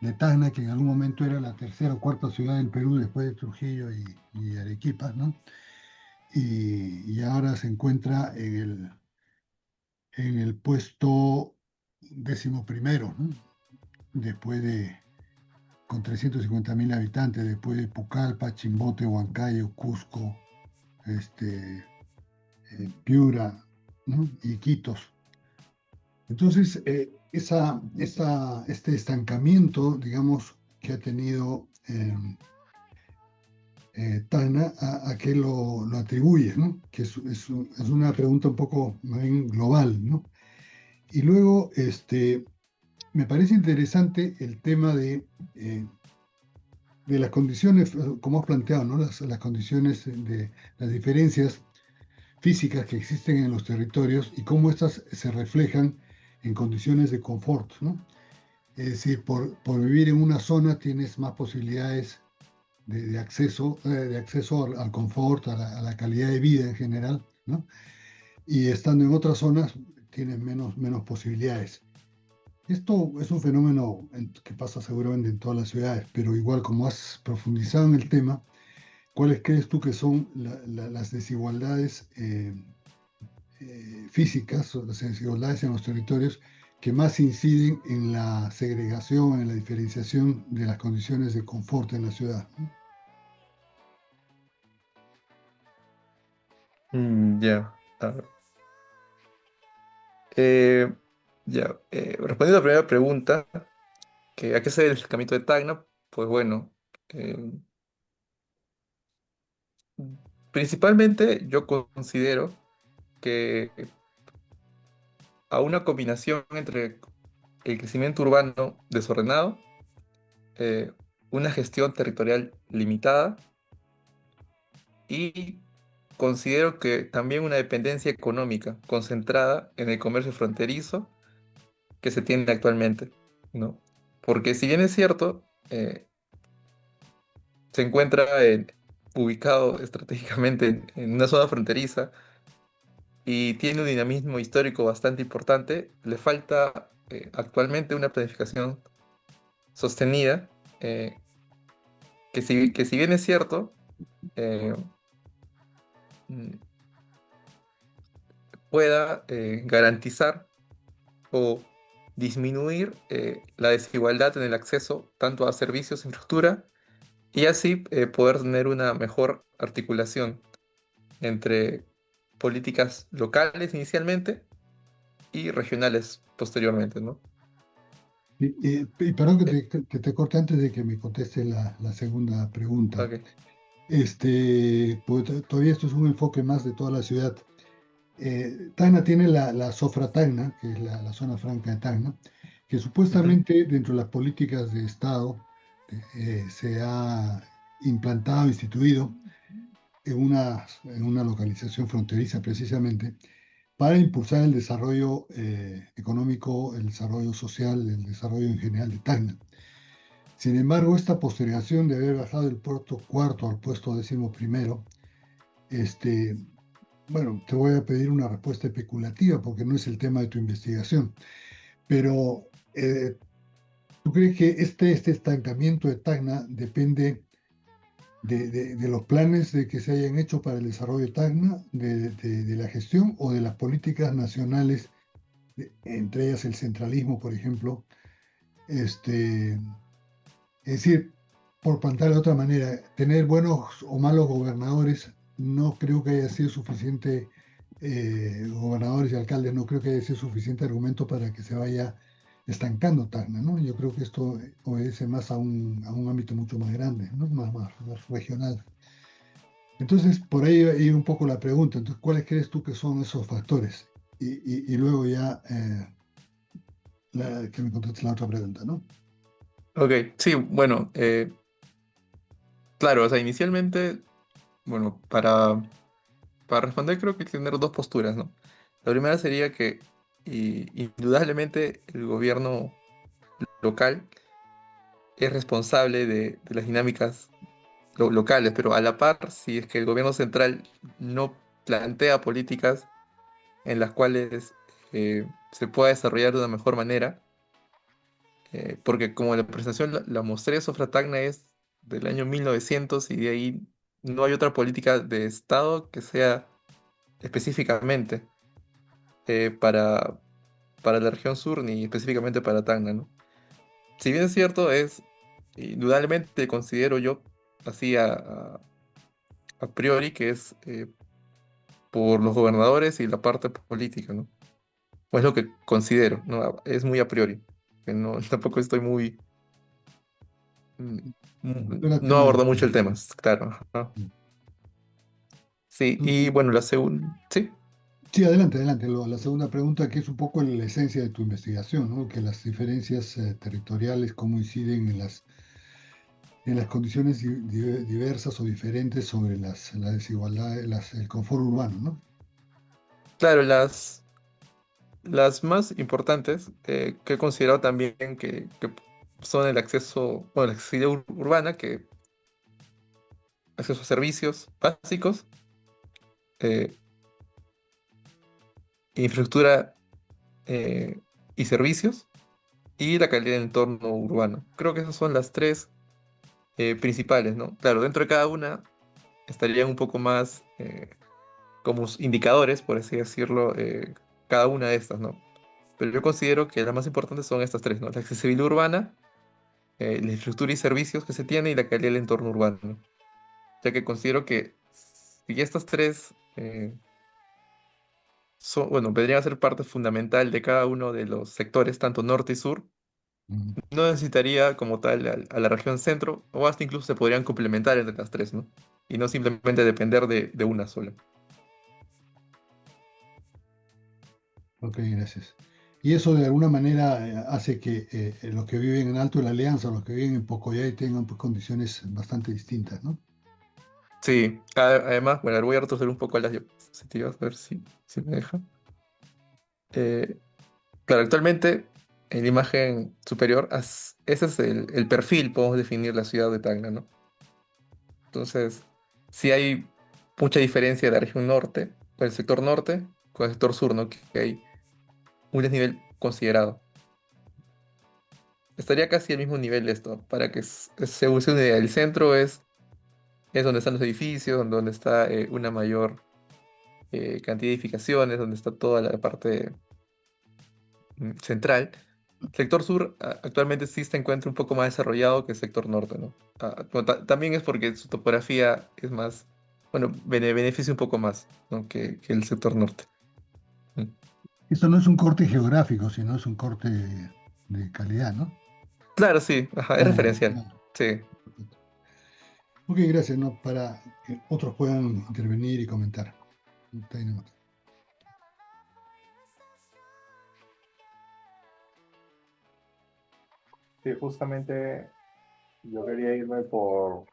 de Tacna, que en algún momento era la tercera o cuarta ciudad del Perú después de Trujillo y Arequipa, ¿no? Y ahora se encuentra en el puesto 11º, ¿no? Después de, con 350.000 habitantes, después de Pucallpa, Chimbote, Huancayo, Cusco, Piura, ¿no? Y Iquitos. Entonces, este estancamiento, digamos, que ha tenido Tacna, ¿a qué lo atribuye, ¿no? Que es una pregunta un poco más bien global, ¿no? Y luego, me parece interesante el tema de las condiciones, como has planteado, ¿no? Las condiciones de las diferencias físicas que existen en los territorios y cómo estas se reflejan en condiciones de confort, ¿no? Es decir, por vivir en una zona tienes más posibilidades de acceso al confort, a la calidad de vida en general, ¿no? Y estando en otras zonas tienes menos posibilidades. Esto es un fenómeno que pasa seguramente en todas las ciudades, pero igual como has profundizado en el tema, ¿cuáles crees tú que son las desigualdades físicas o las desigualdades en los territorios que más inciden en la segregación, en la diferenciación de las condiciones de confort en la ciudad? Ya. A ver. Eh, ya. Respondiendo a la primera pregunta, que ¿a qué se debe el camino de Tacna? Pues bueno, eh, principalmente yo considero que a una combinación entre el crecimiento urbano desordenado, eh, una gestión territorial limitada y considero que también una dependencia económica concentrada en el comercio fronterizo que se tiene actualmente, ¿no? Porque si bien es cierto, se encuentra ubicado estratégicamente en una zona fronteriza y tiene un dinamismo histórico bastante importante, le falta actualmente una planificación sostenida que si bien es cierto, eh, mm, pueda garantizar o disminuir la desigualdad en el acceso tanto a servicios, infraestructura, y así poder tener una mejor articulación entre políticas locales inicialmente y regionales posteriormente, ¿no? Y perdón que Eh, te corte antes de que me conteste la segunda pregunta. ok. Pues todavía esto es un enfoque más de toda la ciudad. Tacna tiene la Sofra Tacna, que es la zona franca de Tacna, que Ujú. supuestamente dentro de las políticas de Estado se ha implantado, instituido en una localización fronteriza precisamente, para impulsar el desarrollo económico, el desarrollo social, el desarrollo en general de Tacna. Sin embargo, esta postergación de haber bajado del puesto cuarto al puesto 11º, este, bueno, te voy a pedir una respuesta especulativa porque no es el tema de tu investigación, pero ¿tú crees que este estancamiento de Tacna depende de los planes de que se hayan hecho para el desarrollo de Tacna, de la gestión o de las políticas nacionales, entre ellas el centralismo, por ejemplo? Es decir, por plantear de otra manera, tener buenos o malos gobernadores no creo que haya sido suficiente, gobernadores y alcaldes, no creo que haya sido suficiente argumento para que se vaya estancando Tacna, ¿no? Yo creo que esto obedece más a un ámbito mucho más grande, ¿no? Más regional. Entonces, por ahí iba un poco la pregunta. Entonces, ¿cuáles crees tú que son esos factores? Y luego ya que me contestes la otra pregunta, ¿no? Ok, sí, bueno, claro, o sea, inicialmente, bueno, para responder creo que hay que tener dos posturas, ¿no? La primera sería que indudablemente el gobierno local es responsable de las dinámicas locales, pero a la par, si es que el gobierno central no plantea políticas en las cuales se pueda desarrollar de una mejor manera, porque como la presentación la mostré, Sofratagna es del año 1900 y de ahí no hay otra política de Estado que sea específicamente para la región sur ni específicamente para Tacna, ¿no? Si bien es cierto, es indudablemente considero yo así a priori que es por los gobernadores y la parte política, ¿no? O es lo que considero, ¿no? Es muy a priori, que no, tampoco estoy muy, Era no tema de abordo mucho el estudio. tema, claro. Ajá. Sí, y bueno, la segunda, sí, Sí, adelante, adelante. La segunda pregunta, que es un poco la esencia de tu investigación, ¿no? Que las diferencias territoriales, cómo inciden en las condiciones diversas o diferentes sobre la desigualdad, el confort urbano, ¿no? claro, las más importantes que he considerado también que son el acceso, bueno, la accesibilidad urbana, que acceso a servicios básicos, eh, infraestructura eh, y servicios, y la calidad del entorno urbano. Creo que esas son las tres principales, ¿no? Claro, dentro de cada una estarían un poco más como indicadores, por así decirlo, cada una de estas, ¿no? Pero yo considero que las más importantes son estas tres, ¿no? La accesibilidad urbana, la infraestructura y servicios que se tiene y la calidad del entorno urbano, ¿no? Ya que considero que si estas tres bueno, vendrían a ser parte fundamental de cada uno de los sectores, tanto norte y sur, Mm. no necesitaría como tal a la región centro, o hasta incluso se podrían complementar entre las tres, ¿no? Y no simplemente depender de una sola. Ok, gracias. Y eso de alguna manera hace que los que viven en Alto de la Alianza, los que viven en Pocoyay tengan pues, condiciones bastante distintas, ¿no? Sí, además, bueno, voy a retroceder un poco a las diapositivas, a ver si me deja. Eh, claro, actualmente en la imagen superior, ese es el perfil, podemos definir la ciudad de Tacna, ¿no? Entonces, sí hay mucha diferencia de la región norte, con el sector norte, con el sector sur, ¿no? Que hay un desnivel considerado. estaría casi al mismo nivel esto, para que se use una idea. El centro es donde están los edificios, donde está una mayor cantidad de edificaciones, donde está toda la parte central. Sector sur actualmente sí se encuentra un poco más desarrollado que el sector norte, ¿no? Bueno, también es porque su topografía es más, bueno, beneficia un poco más, ¿no? que el sector norte. Mm. Esto no es un corte geográfico, sino es un corte de calidad, ¿no? Claro, sí, ajá, es referencial. Claro. Sí. Ok, gracias, ¿no? Para que otros puedan intervenir y comentar. Está ahí nomás. Sí, justamente yo quería irme por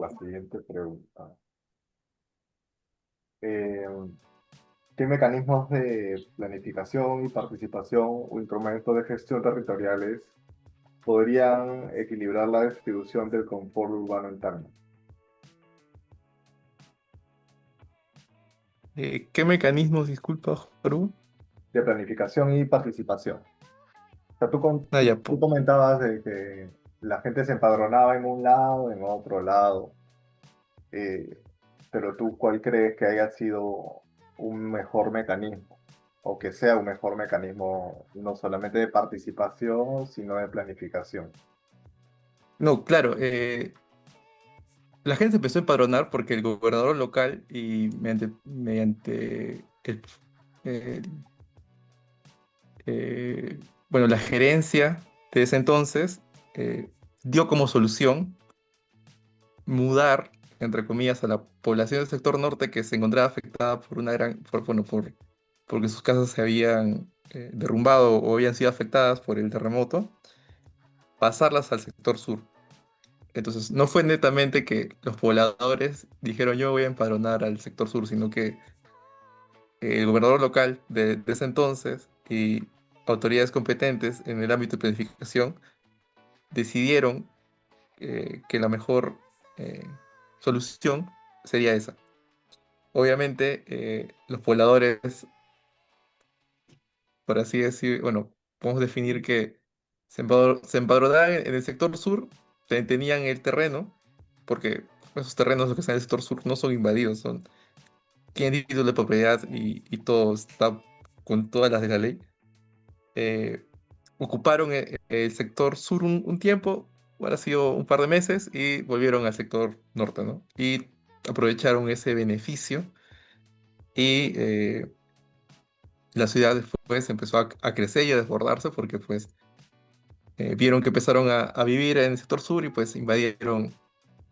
la siguiente pregunta. Eh, ¿Qué mecanismos de planificación y participación o instrumentos de gestión territoriales podrían equilibrar la distribución del confort urbano interno? ¿Qué mecanismos, disculpa, Joru? De planificación y participación. O sea, Ah, ya, tú comentabas de que la gente se empadronaba en un lado, en otro lado, eh, pero tú, ¿cuál crees que haya sido un mejor mecanismo? O que sea un mejor mecanismo no solamente de participación, sino de planificación. no, claro, la gente se empezó a empadronar porque el gobernador local y mediante el, bueno, la gerencia de ese entonces eh, dio como solución mudar, entre comillas, a la población del sector norte que se encontraba afectada por una bueno, porque sus casas se habían derrumbado o habían sido afectadas por el terremoto, pasarlas al sector sur. Entonces, no fue netamente que los pobladores dijeron yo voy a empadronar al sector sur, sino que el gobernador local de ese entonces y autoridades competentes en el ámbito de planificación decidieron que la mejor eh, solución sería esa. Obviamente, los pobladores, por así decir, bueno, podemos definir que se empadronaban en el sector sur, tenían el terreno, porque esos terrenos los que están en el sector sur no son invadidos, tienen título de propiedad y todo está con todas las de la ley. Ocuparon el sector sur un tiempo, ahora ha sido un par de meses, y volvieron al sector norte, ¿no? Y aprovecharon ese beneficio y la ciudad después empezó a crecer y a desbordarse porque pues vieron que empezaron a vivir en el sector sur y pues invadieron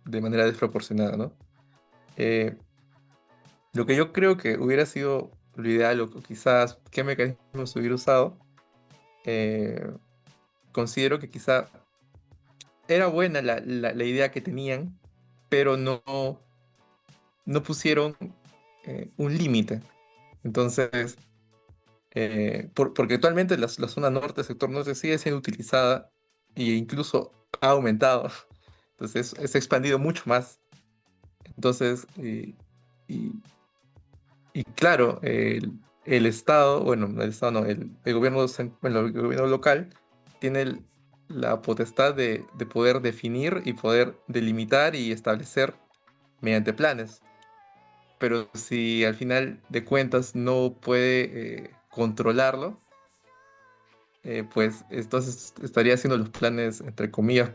de manera desproporcionada, ¿no? Eh, lo que yo creo que hubiera sido lo ideal o quizás qué mecanismos hubiera usado, eh, considero que quizá era buena la idea que tenían, pero no pusieron un límite. Entonces, porque actualmente la zona norte, el sector norte, sigue siendo utilizada e incluso ha aumentado. Entonces, se ha expandido mucho más. Entonces, y, y claro, el Estado, bueno, el Estado no, el gobierno, bueno, el gobierno local tiene la potestad de poder definir y poder delimitar y establecer mediante planes. Pero si al final de cuentas no puede controlarlo, pues entonces estaría haciendo los planes, entre comillas,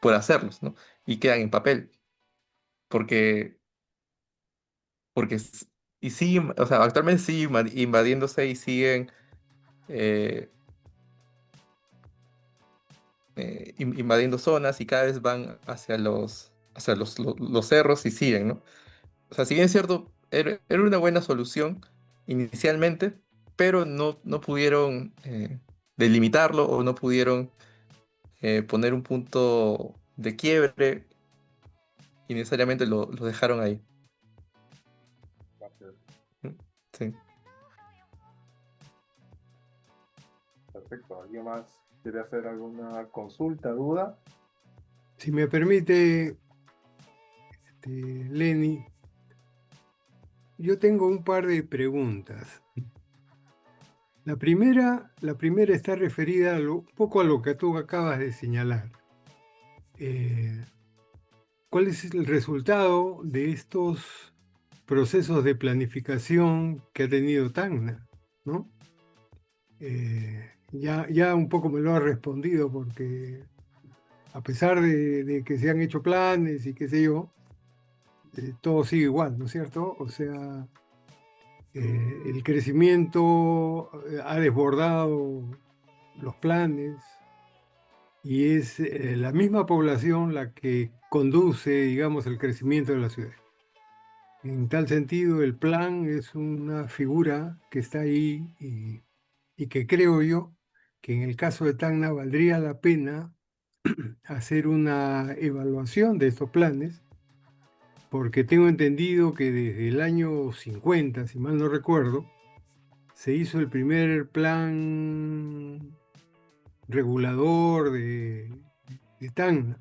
por hacerlos, ¿no? Y quedan en papel, porque, porque y siguen, o sea, actualmente siguen invadiéndose y siguen eh, invadiendo zonas y cada vez van hacia los cerros y siguen, ¿no? O sea, si bien es cierto, era una buena solución inicialmente, pero no pudieron delimitarlo o no pudieron poner un punto de quiebre y necesariamente lo dejaron ahí. Gracias. ¿Mm? Sí. Perfecto. ¿Alguien más quiere hacer alguna consulta, duda? Si me permite, Lenny, yo tengo un par de preguntas. La primera está referida un poco a lo que tú acabas de señalar. ¿Cuál es el resultado de estos procesos de planificación que ha tenido Tacna, ¿no? Ya un poco me lo ha respondido porque a pesar de que se han hecho planes y qué sé yo, todo sigue igual, ¿no es cierto? O sea, el crecimiento ha desbordado los planes y es la misma población la que conduce, digamos, el crecimiento de la ciudad. En tal sentido, el plan es una figura que está ahí y que creo yo que en el caso de Tacna valdría la pena hacer una evaluación de estos planes, porque tengo entendido que desde el año 50, si mal no recuerdo, se hizo el primer plan regulador de Tacna.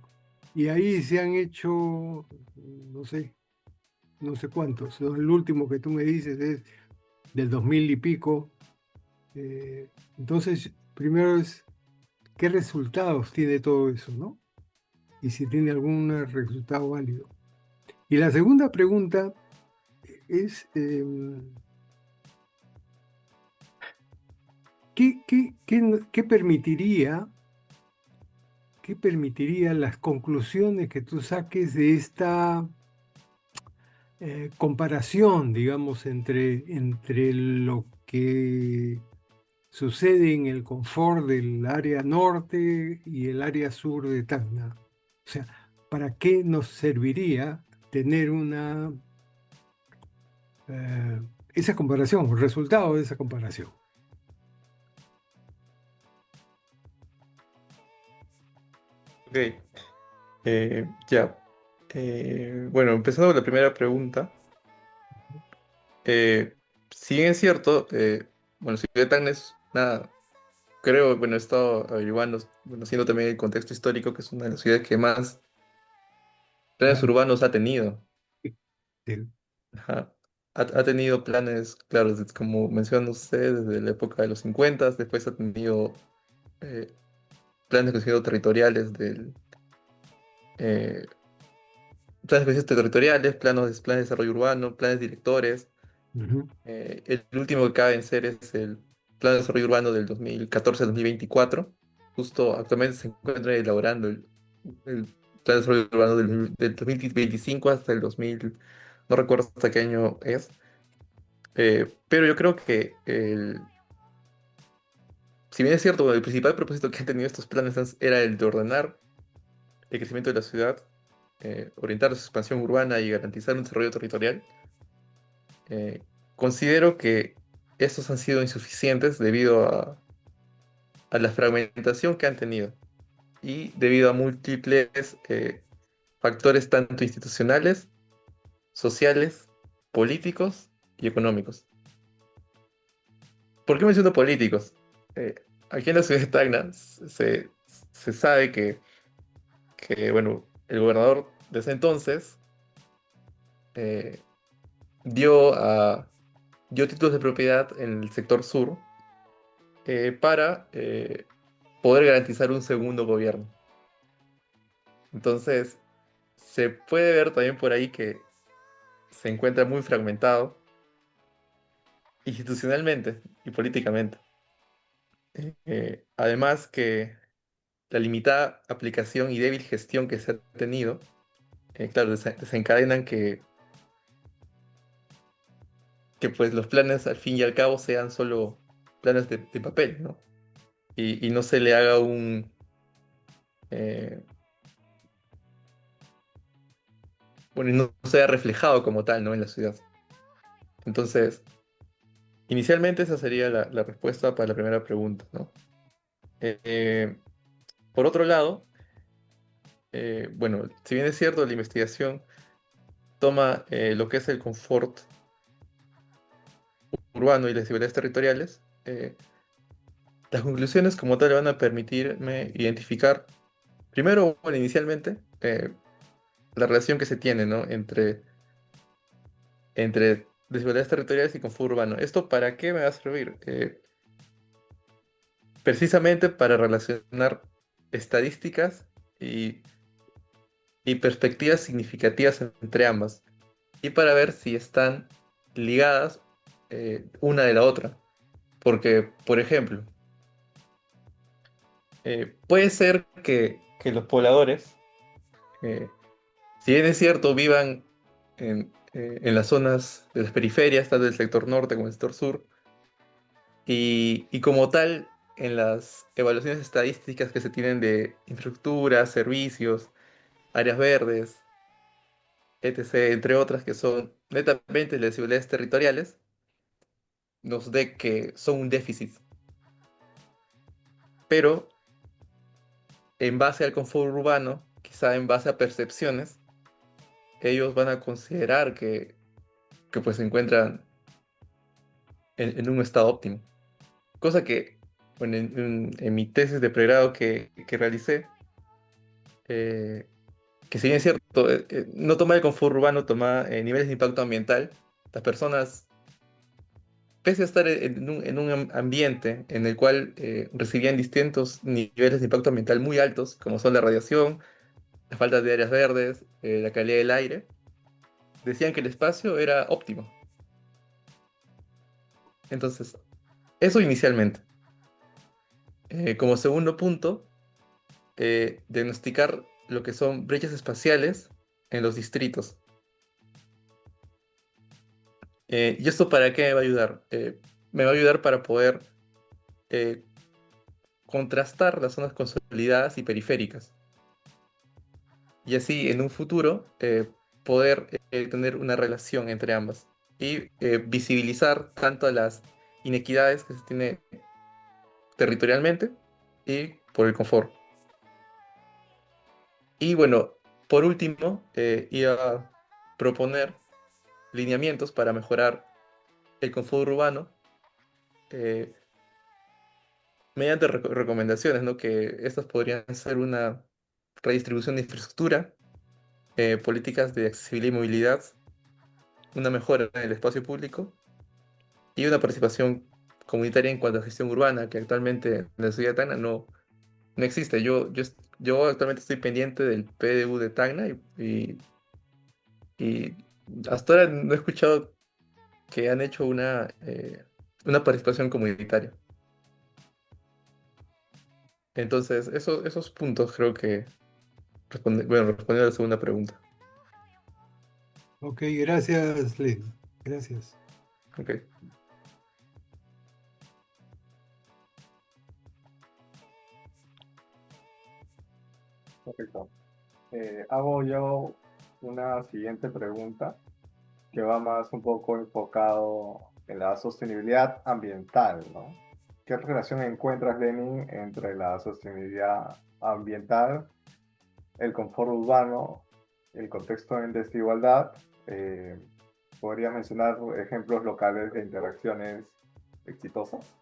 Y ahí se han hecho, no sé cuántos. El último que tú me dices es del 2000 y pico. Entonces, primero es, ¿qué resultados tiene todo eso, no? Y si tiene algún resultado válido. Y la segunda pregunta es, ¿qué permitiría las conclusiones que tú saques de esta comparación, digamos, entre lo que sucede en el confort del área norte y el área sur de Tacna? O sea, ¿para qué nos serviría tener eh, esa comparación, el resultado de esa comparación? Ok, ya. Bueno, empezando con la primera pregunta. eh, si bien es cierto, bueno, Ciudad de Tacna es nada, creo, bueno, he estado averiguando, bueno, haciendo también el contexto histórico, que es una de las ciudades que más planes Claro. urbanos ha tenido. Sí. Ajá. Ha tenido planes, claro, como menciona usted, desde la época de los 50, después ha tenido eh, planes que han sido territoriales eh, planes específicos territoriales, planes de desarrollo urbano, planes directores. Ujú, El último que acaba de vencer es el Plan de Desarrollo Urbano del 2014-2024. Justo actualmente se encuentra elaborando el Plan de Desarrollo Urbano del 2025 hasta el 2000, no recuerdo hasta qué año es. Pero yo creo que si bien es cierto, bueno, el principal propósito que han tenido estos planes era el de ordenar el crecimiento de la ciudad, orientar su expansión urbana y garantizar un desarrollo territorial. Eh, Considero que estos han sido insuficientes debido a la fragmentación que han tenido y debido a múltiples factores tanto institucionales, sociales, políticos y económicos. ¿Por qué menciono políticos? Eh, Aquí en la ciudad de Tacna se sabe bueno, el gobernador de ese entonces eh, dio, dio títulos de propiedad en el sector sur para poder garantizar un segundo gobierno. Entonces, se puede ver también por ahí que se encuentra muy fragmentado institucionalmente y políticamente. Además que la limitada aplicación y débil gestión que se ha tenido, claro, desencadenan que pues los planes al fin y al cabo sean solo planes de papel, ¿no? Y no se le haga eh, bueno, y no sea reflejado como tal, ¿no? En la ciudad. Entonces, inicialmente esa sería la respuesta para la primera pregunta, ¿no? Eh, por otro lado, bueno, si bien es cierto, la investigación toma lo que es el confort urbano y las desigualdades territoriales, las conclusiones como tal van a permitirme identificar, primero, bueno, inicialmente, la relación que se tiene, ¿no? Entre desigualdades territoriales y confort urbano. ¿Esto para qué me va a servir? precisamente para relacionar estadísticas y, y perspectivas significativas entre ambas, y para ver si están ligadas una de la otra. Porque, por ejemplo, puede ser que los pobladores, eh, si bien es cierto, vivan en las zonas de las periferias, tanto del sector norte como del sector sur, y como tal, en las evaluaciones estadísticas que se tienen de infraestructura, servicios, áreas verdes, etc., entre otras que son netamente las desigualdades territoriales, nos dé que son un déficit. Pero en base al confort urbano, quizá en base a percepciones, ellos van a considerar que pues se encuentran en un estado óptimo. Cosa que, bueno, en mi tesis de pregrado que realicé, eh, que si bien es cierto, no toma el confort urbano, toma niveles de impacto ambiental, las personas, pese a estar en un ambiente en el cual recibían distintos niveles de impacto ambiental muy altos, como son la radiación, la falta de áreas verdes, la calidad del aire, decían que el espacio era óptimo. Entonces, eso inicialmente. Como segundo punto, diagnosticar lo que son brechas espaciales en los distritos. ¿Y esto para qué me va a ayudar? Me va a ayudar para poder eh, contrastar las zonas consolidadas y periféricas. Y así en un futuro poder tener una relación entre ambas y visibilizar tanto las inequidades que se tiene territorialmente y por el confort. Y bueno, por último, iba a proponer lineamientos para mejorar el confort urbano eh, mediante recomendaciones, ¿no? Que estas podrían ser una redistribución de infraestructura, políticas de accesibilidad y movilidad, una mejora en el espacio público y una participación comunitaria en cuanto a gestión urbana, que actualmente en la ciudad de Tacna no existe. Yo actualmente estoy pendiente del PDU de Tacna y hasta ahora no he escuchado que han hecho una participación comunitaria. Entonces, esos puntos creo que respondiendo a la segunda pregunta. Ok, gracias, Len. Gracias. Ok. Perfecto. Hago yo una siguiente pregunta que va más un poco enfocado en la sostenibilidad ambiental, ¿no? ¿Qué relación encuentras, Lenin, entre la sostenibilidad ambiental, el confort urbano, el contexto en desigualdad? Eh, ¿Podría mencionar ejemplos locales de interacciones exitosas?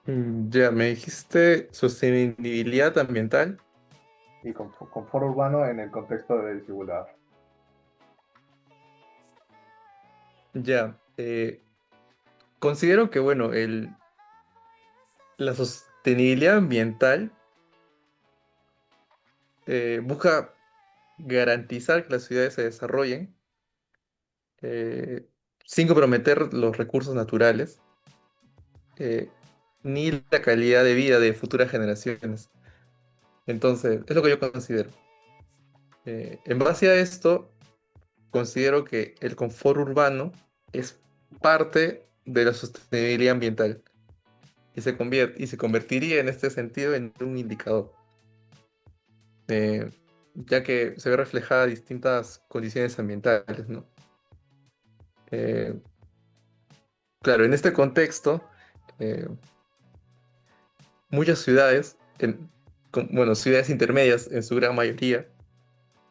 Ya, me dijiste sostenibilidad ambiental. Y confort urbano en el contexto de desigualdad. Ya, considero que, bueno, la sostenibilidad ambiental busca garantizar que las ciudades se desarrollen eh, sin comprometer los recursos naturales eh, ni la calidad de vida de futuras generaciones. Entonces, es lo que yo considero. En base a esto, considero que el confort urbano es parte de la sostenibilidad ambiental y se convertiría en este sentido en un indicador, eh, ya que se ve reflejada distintas condiciones ambientales, ¿no? Eh, claro, en este contexto, eh, muchas ciudades, bueno, ciudades intermedias en su gran mayoría,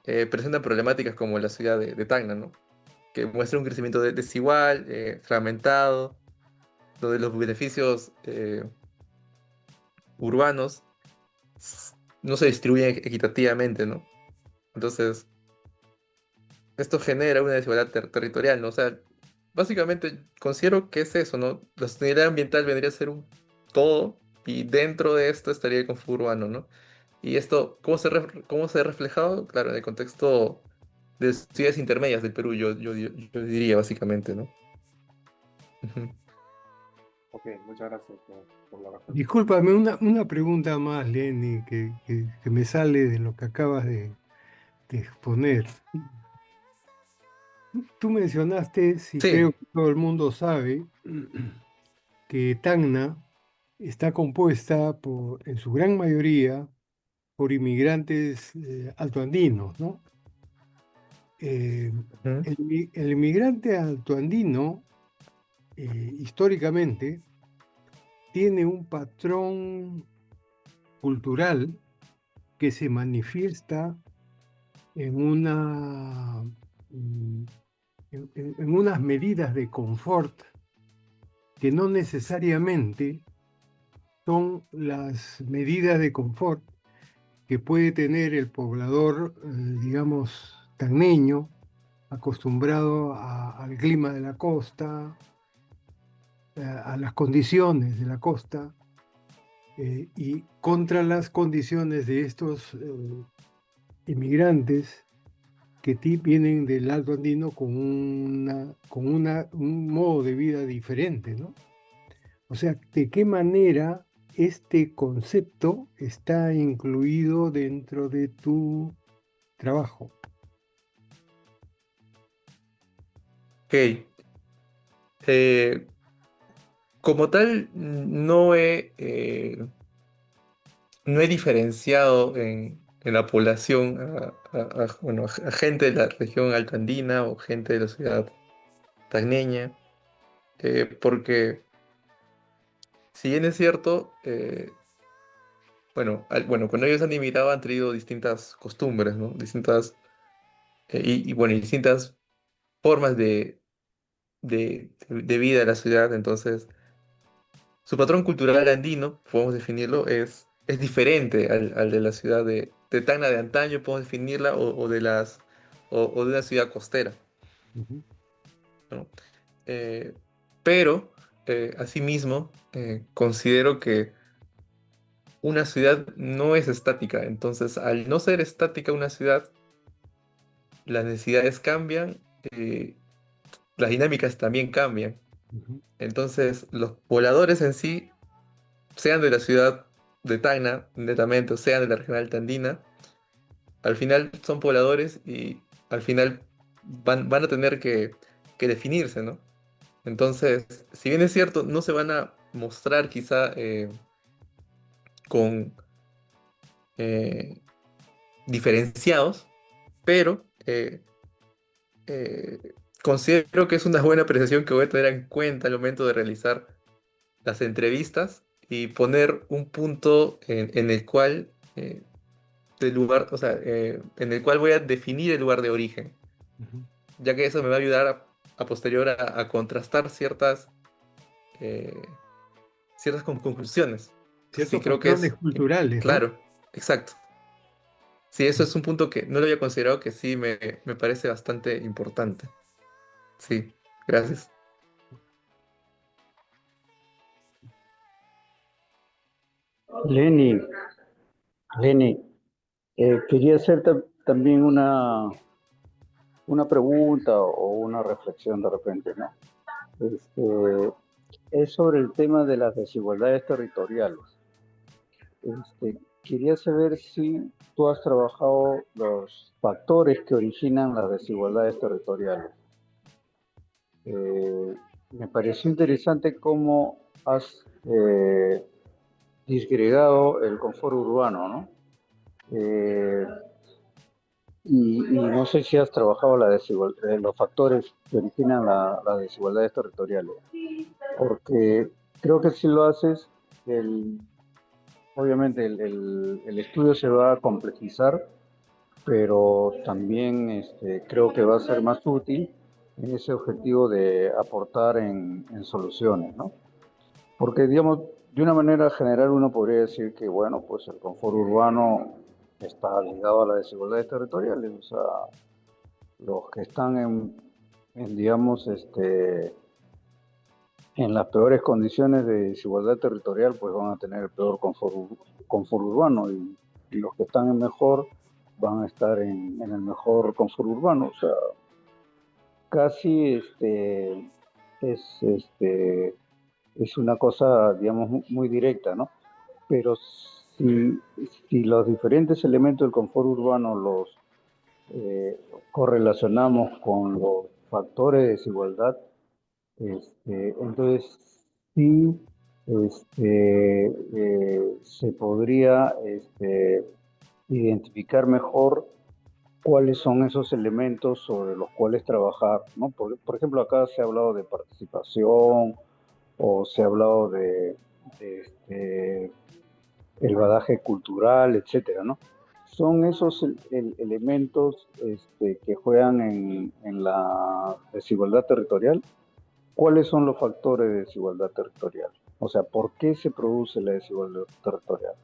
presentan problemáticas como la ciudad de Tacna, ¿no? Que muestra un crecimiento desigual, fragmentado, donde los beneficios urbanos no se distribuyen equitativamente, ¿no? Entonces, esto genera una desigualdad territorial, ¿no? O sea, básicamente considero que es eso, ¿no? La sostenibilidad ambiental vendría a ser un todo y dentro de esto estaría el confort urbano, ¿no? Y esto, cómo se ha reflejado? Claro, en el contexto de ciudades intermedias del Perú, yo diría básicamente, ¿no? Ujú. Ok, muchas gracias por la respuesta. Discúlpame, una pregunta más, Lenny, que me sale de lo que acabas de exponer. Tú mencionaste, si Sí, creo que todo el mundo sabe, que Tacna está compuesta en su gran mayoría por inmigrantes altoandinos, ¿no? Eh, ujú, el inmigrante altoandino, históricamente, tiene un patrón cultural que se manifiesta en mm, en unas medidas de confort que no necesariamente son las medidas de confort que puede tener el poblador, digamos, tagneño, acostumbrado al clima de la costa, a las condiciones de la costa, y contra las condiciones de estos inmigrantes que vienen del Alto Andino un modo de vida diferente, ¿no? O sea, ¿de qué manera este concepto está incluido dentro de tu trabajo? ok. Eh, Como tal, no he diferenciado en la población bueno, a gente de la región altoandina o gente de la ciudad tacneña, porque si bien es cierto, bueno, cuando ellos han emigrado han traído distintas costumbres, ¿no? Distintas, bueno, y distintas formas de vida de la ciudad, entonces su patrón cultural andino, podemos definirlo, es diferente al de la ciudad de Tacna de antaño, podemos definirla, o de una ciudad costera, Ujú, ¿no? Eh, pero, asimismo, considero que una ciudad no es estática, entonces al no ser estática una ciudad, las necesidades cambian, las dinámicas también cambian. ujú, Entonces, los pobladores en sí, sean de la ciudad de Tacna, netamente, o sean de la región alta andina, al final son pobladores y al final van a tener que definirse, ¿no? Entonces, si bien es cierto, no se van a mostrar quizá con eh, diferenciados, pero eh, considero que es una buena apreciación que voy a tener en cuenta al momento de realizar las entrevistas y poner un punto en el cual del lugar, o sea, en el cual voy a definir el lugar de origen, ujú. ya que eso me va a ayudar a posterior a contrastar eh, ciertas conclusiones. Entonces sí Ciertos creo que patrones es, culturales, ¿no? claro, exacto. Sí, eso es un punto que no lo había considerado, que sí me parece bastante importante. Sí, gracias. Lenny, Lenny, quería hacer también una pregunta o una reflexión de repente, ¿no? Este, es sobre el tema de las desigualdades territoriales. Quería saber si tú has trabajado los factores que originan las desigualdades territoriales. Eh, Me pareció interesante cómo has disgregado el confort urbano, ¿no? Eh, y no sé si has trabajado los factores que originan las desigualdades territoriales, porque creo que si lo haces, el, obviamente el estudio se va a complejizar, pero también creo que va a ser más útil en ese objetivo de aportar en soluciones, ¿no? Porque, digamos, de una manera general uno podría decir que, bueno, pues el confort urbano está ligado a las desigualdades territoriales, o sea, los que están digamos, en las peores condiciones de desigualdad territorial, pues van a tener el peor confort urbano y los que están en mejor van a estar en el mejor confort urbano. O sea, casi es, es una cosa, digamos, muy directa, ¿no? Pero si los diferentes elementos del confort urbano los correlacionamos con los factores de desigualdad, entonces sí se podría identificar mejor cuáles son esos elementos sobre los cuales trabajar, ¿no? Por ejemplo, acá se ha hablado de participación o se ha hablado de el bagaje cultural, etcétera, ¿no? Son esos elementos que juegan en la desigualdad territorial. ¿Cuáles son los factores de desigualdad territorial? O sea, ¿por qué se produce la desigualdad territorial?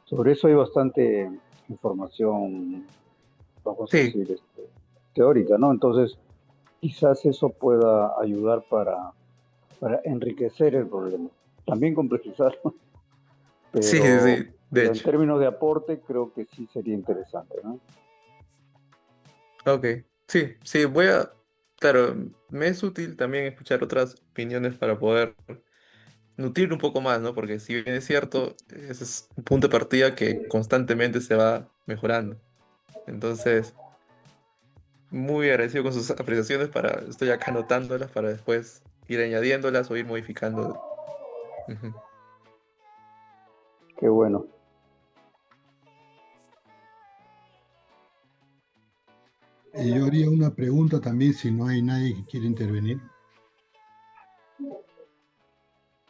Sobre eso hay bastante información, vamos a Sí, decir, teórica, ¿no? Entonces, quizás eso pueda ayudar para enriquecer el problema. También complejizarlo, sí, sí, sí, de pero en hecho. términos de aporte creo que sí sería interesante, ¿no? Ok, sí, sí, claro, me es útil también escuchar otras opiniones para poder nutrir un poco más, ¿no? Porque si bien es cierto, ese es un punto de partida que constantemente se va mejorando. Entonces, muy agradecido con sus apreciaciones estoy acá anotándolas para después ir añadiéndolas o ir modificando. Ujú. Qué bueno. Yo haría una pregunta también si no hay nadie que quiera intervenir.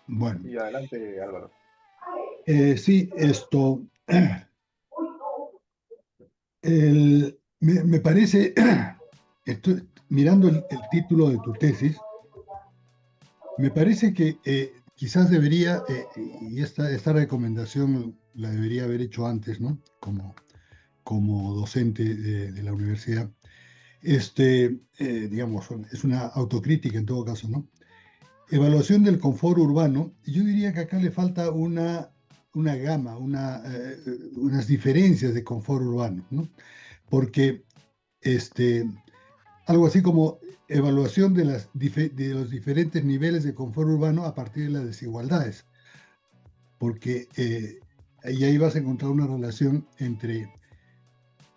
Bueno, Y adelante, Álvaro. sí, me parece, estoy mirando el título de tu tesis, me parece que quizás debería, y esta recomendación la debería haber hecho antes, ¿no? Como docente de la universidad. Digamos, es una autocrítica en todo caso, ¿no? Evaluación del confort urbano. Yo diría que acá le falta una gama, unas diferencias de confort urbano, ¿no? Porque algo así como evaluación de los diferentes niveles de confort urbano a partir de las desigualdades, porque ahí vas a encontrar una relación entre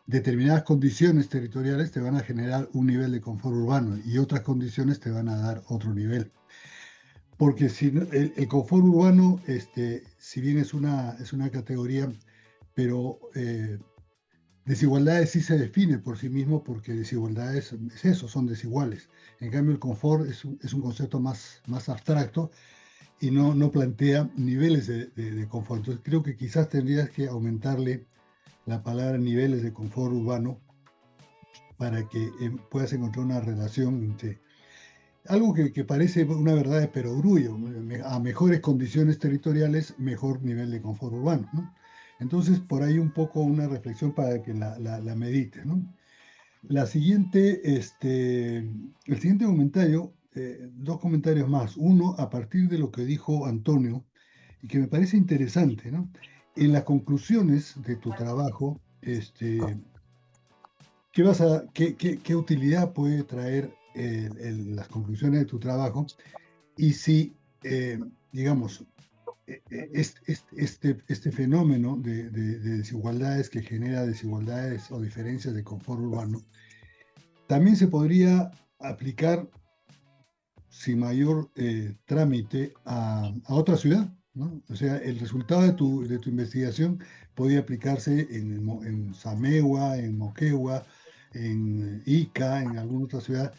determinadas condiciones territoriales te van a generar un nivel de confort urbano y otras condiciones te van a dar otro nivel. Porque si el confort urbano, si bien es una categoría, pero desigualdades sí se define por sí mismo porque desigualdades es eso, son desiguales. En cambio, el confort es un concepto más abstracto y no plantea niveles de confort. Entonces, creo que quizás tendrías que aumentarle la palabra niveles de confort urbano para que puedas encontrar una relación entre algo que parece una verdad de perogrullo, a mejores condiciones territoriales, mejor nivel de confort urbano, ¿no? Entonces, por ahí un poco una reflexión para que la medites, ¿no? El siguiente comentario, dos comentarios más. Uno, a partir de lo que dijo Antonio, y que me parece interesante, ¿no? En las conclusiones de tu trabajo, ¿qué utilidad puede traer las conclusiones de tu trabajo? Y si, digamos, este fenómeno de desigualdades que genera desigualdades o diferencias de confort urbano, también se podría aplicar sin mayor trámite a otra ciudad, ¿no? O sea, el resultado de tu investigación podría aplicarse en Samewa, en Moquegua, en Ica, en alguna otra ciudad,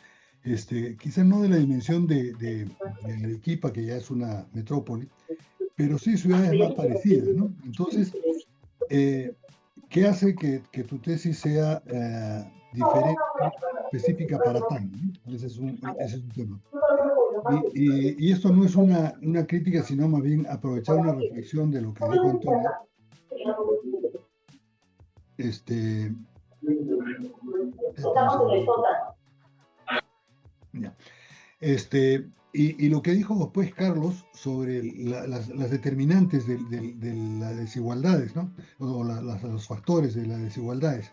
quizás no de la dimensión de Arequipa, que ya es una metrópoli, pero sí ciudades más parecidas, ¿no? Entonces, eh, ¿qué hace que tu tesis sea diferente, específica para TAN, ¿no? Ese es un tema. Y esto no es una crítica, sino más bien aprovechar una reflexión de lo que dijo Antonio. Este, espérate un segundito. Ya. Y lo que dijo después Carlos sobre las determinantes de las desigualdades, ¿no? O los factores de las desigualdades,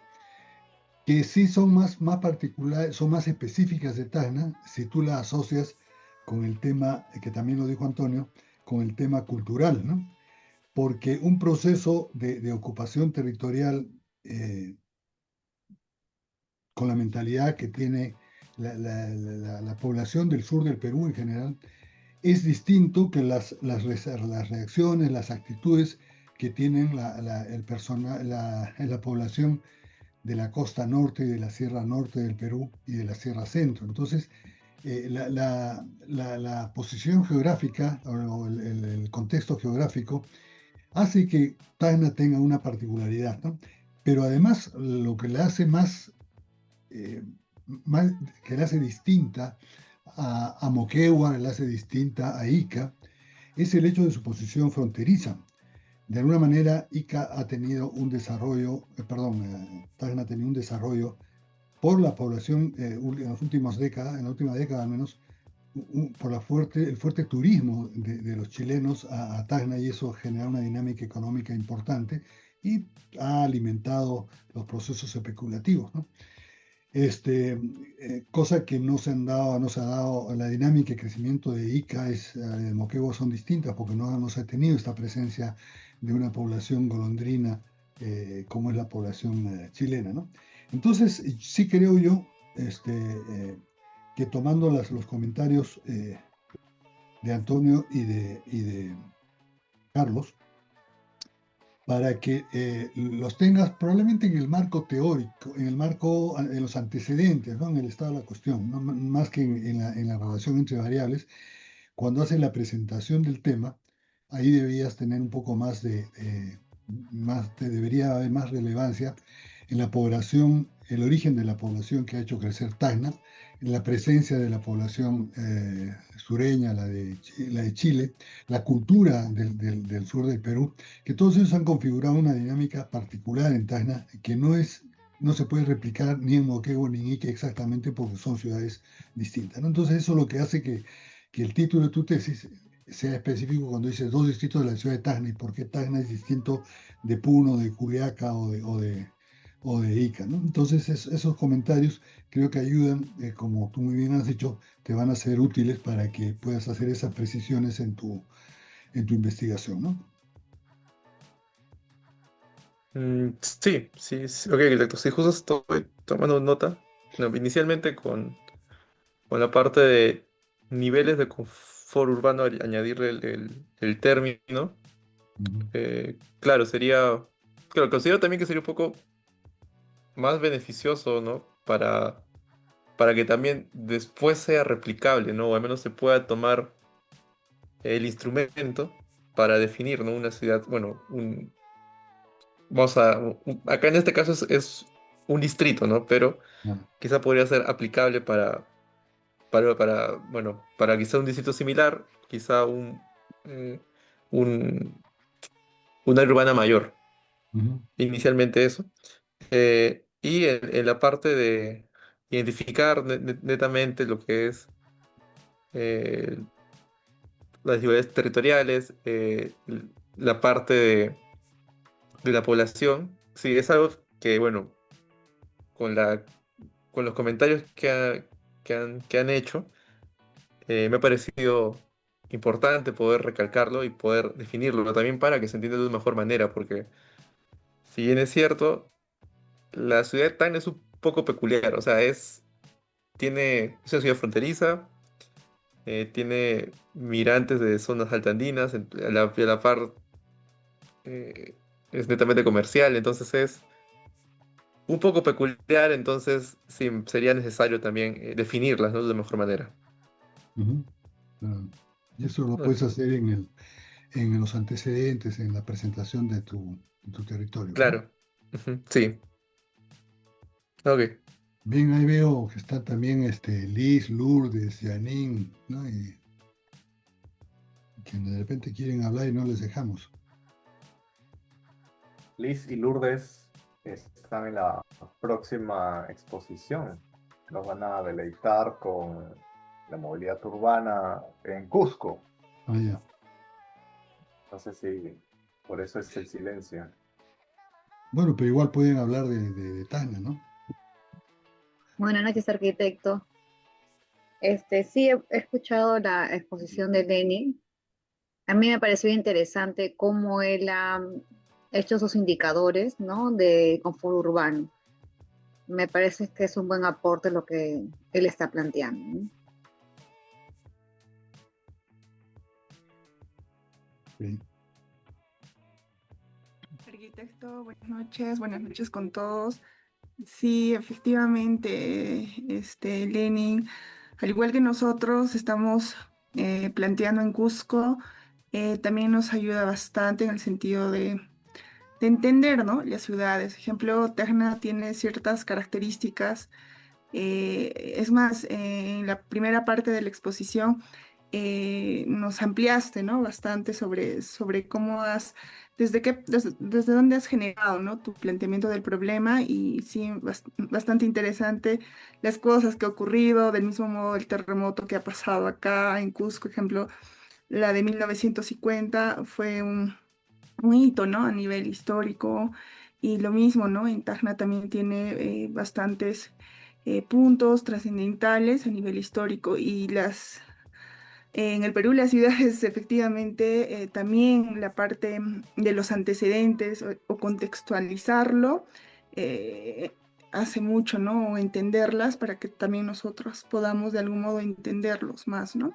que sí son más particulares, son más específicas de Tacna, si tú las asocias con el tema, que también lo dijo Antonio, con el tema cultural, ¿no? Porque un proceso de ocupación territorial con la mentalidad que tiene la población del sur del Perú en general, es distinto que las reacciones, las actitudes que tienen la población de la costa norte, de la sierra norte del Perú y de la sierra centro. Entonces, la posición geográfica o el contexto geográfico hace que Tacna tenga una particularidad, ¿no? Pero además, lo que le hace eh, más, que la hace distinta a Moquegua, la hace distinta a Ica, es el hecho de su posición fronteriza. De alguna manera, Ica ha tenido un desarrollo, Tacna ha tenido un desarrollo por la población en las últimas décadas, en la última década al menos, por el fuerte turismo de los chilenos a Tacna, y eso genera una dinámica económica importante y ha alimentado los procesos especulativos, ¿no? Cosa que no se ha dado, la dinámica y crecimiento de Ica de Moquegua son distintas porque no se ha tenido esta presencia de una población golondrina como es la población chilena, ¿no? Entonces, sí creo yo que tomando los comentarios de Antonio y de Carlos, para que los tengas probablemente en el marco teórico, en el marco, en los antecedentes, ¿no? En el estado de la cuestión, ¿no? Más que en la relación entre variables. Cuando haces la presentación del tema, ahí debías tener un poco debería haber más relevancia en la población, el origen de la población que ha hecho crecer Tacna, en la presencia de la población sureña, la de Chile, la cultura del sur del Perú, que todos ellos han configurado una dinámica particular en Tacna que no se puede replicar ni en Moquegua ni en Ique exactamente porque son ciudades distintas, ¿no? Entonces eso es lo que hace que el título de tu tesis sea específico cuando dices dos distritos de la ciudad de Tacna y por qué Tacna es distinto de Puno, de Juliaca o de Ica, ¿no? Entonces esos comentarios creo que ayudan, como tú muy bien has dicho, te van a ser útiles para que puedas hacer esas precisiones en tu investigación, ¿no? Sí, sí, sí, ok, exacto. Sí, justo estoy tomando nota. No, inicialmente con la parte de niveles de confort urbano, añadirle el término. Ujú, Claro, claro, considero también que sería un poco más beneficioso, ¿no? Para que también después sea replicable, ¿no? O al menos se pueda tomar el instrumento para definir, ¿no? Una ciudad, bueno, acá en este caso es un distrito, ¿no? Pero ya, quizá podría ser aplicable bueno, para quizá un distrito similar, quizá eh, un, una urbana mayor. ujú, Inicialmente eso. Y en la parte de identificar netamente lo que es eh, las desigualdades territoriales, la parte de la población, sí, es algo que, bueno, con con los comentarios que han hecho, me ha parecido importante poder recalcarlo y poder definirlo también para que se entienda de una mejor manera, porque si bien es cierto, la ciudad de Tacna es un poco peculiar, o sea, es una ciudad fronteriza, tiene mirantes de zonas altandinas, a la par eh, es netamente comercial, entonces es un poco peculiar, entonces sí, sería necesario también definirlas, ¿no? De mejor manera. ujú, claro. Y eso lo Ok, puedes hacer en los antecedentes, en la presentación de tu territorio, ¿no? claro, ujú, sí, ok. Bien, ahí veo que está también Liz, Lourdes, Janine, ¿no? Y que de repente quieren hablar y no les dejamos. Liz y Lourdes están en la próxima exposición. Nos van a deleitar con la movilidad urbana en Cusco. Ah, ya. No sé si por eso es el silencio. Bueno, pero igual pueden hablar de Tacna, ¿no? Buenas noches, arquitecto. Sí, he escuchado la exposición de Lenin. A mí me pareció interesante cómo él ha hecho sus indicadores, ¿no? De confort urbano. Me parece que es un buen aporte lo que él está planteando, ¿no? Sí. Arquitecto, buenas noches con todos. Sí, efectivamente, Lenin, al igual que nosotros, estamos planteando en Cusco, también nos ayuda bastante en el sentido de entender, ¿no? Las ciudades. Por ejemplo, Tacna tiene ciertas características. Es más, en la primera parte de la exposición nos ampliaste, ¿no? Bastante sobre cómo desde dónde has generado, ¿no? Tu planteamiento del problema y sí, bastante interesante las cosas que ha ocurrido, del mismo modo el terremoto que ha pasado acá en Cusco, ejemplo, la de 1950 fue un hito, ¿no? A nivel histórico. Y lo mismo, ¿no? En Tacna también tiene bastantes puntos trascendentales a nivel histórico. En el Perú las ciudades efectivamente también la parte de los antecedentes o contextualizarlo eh, hace mucho, ¿no? O entenderlas para que también nosotros podamos de algún modo entenderlos más, ¿no?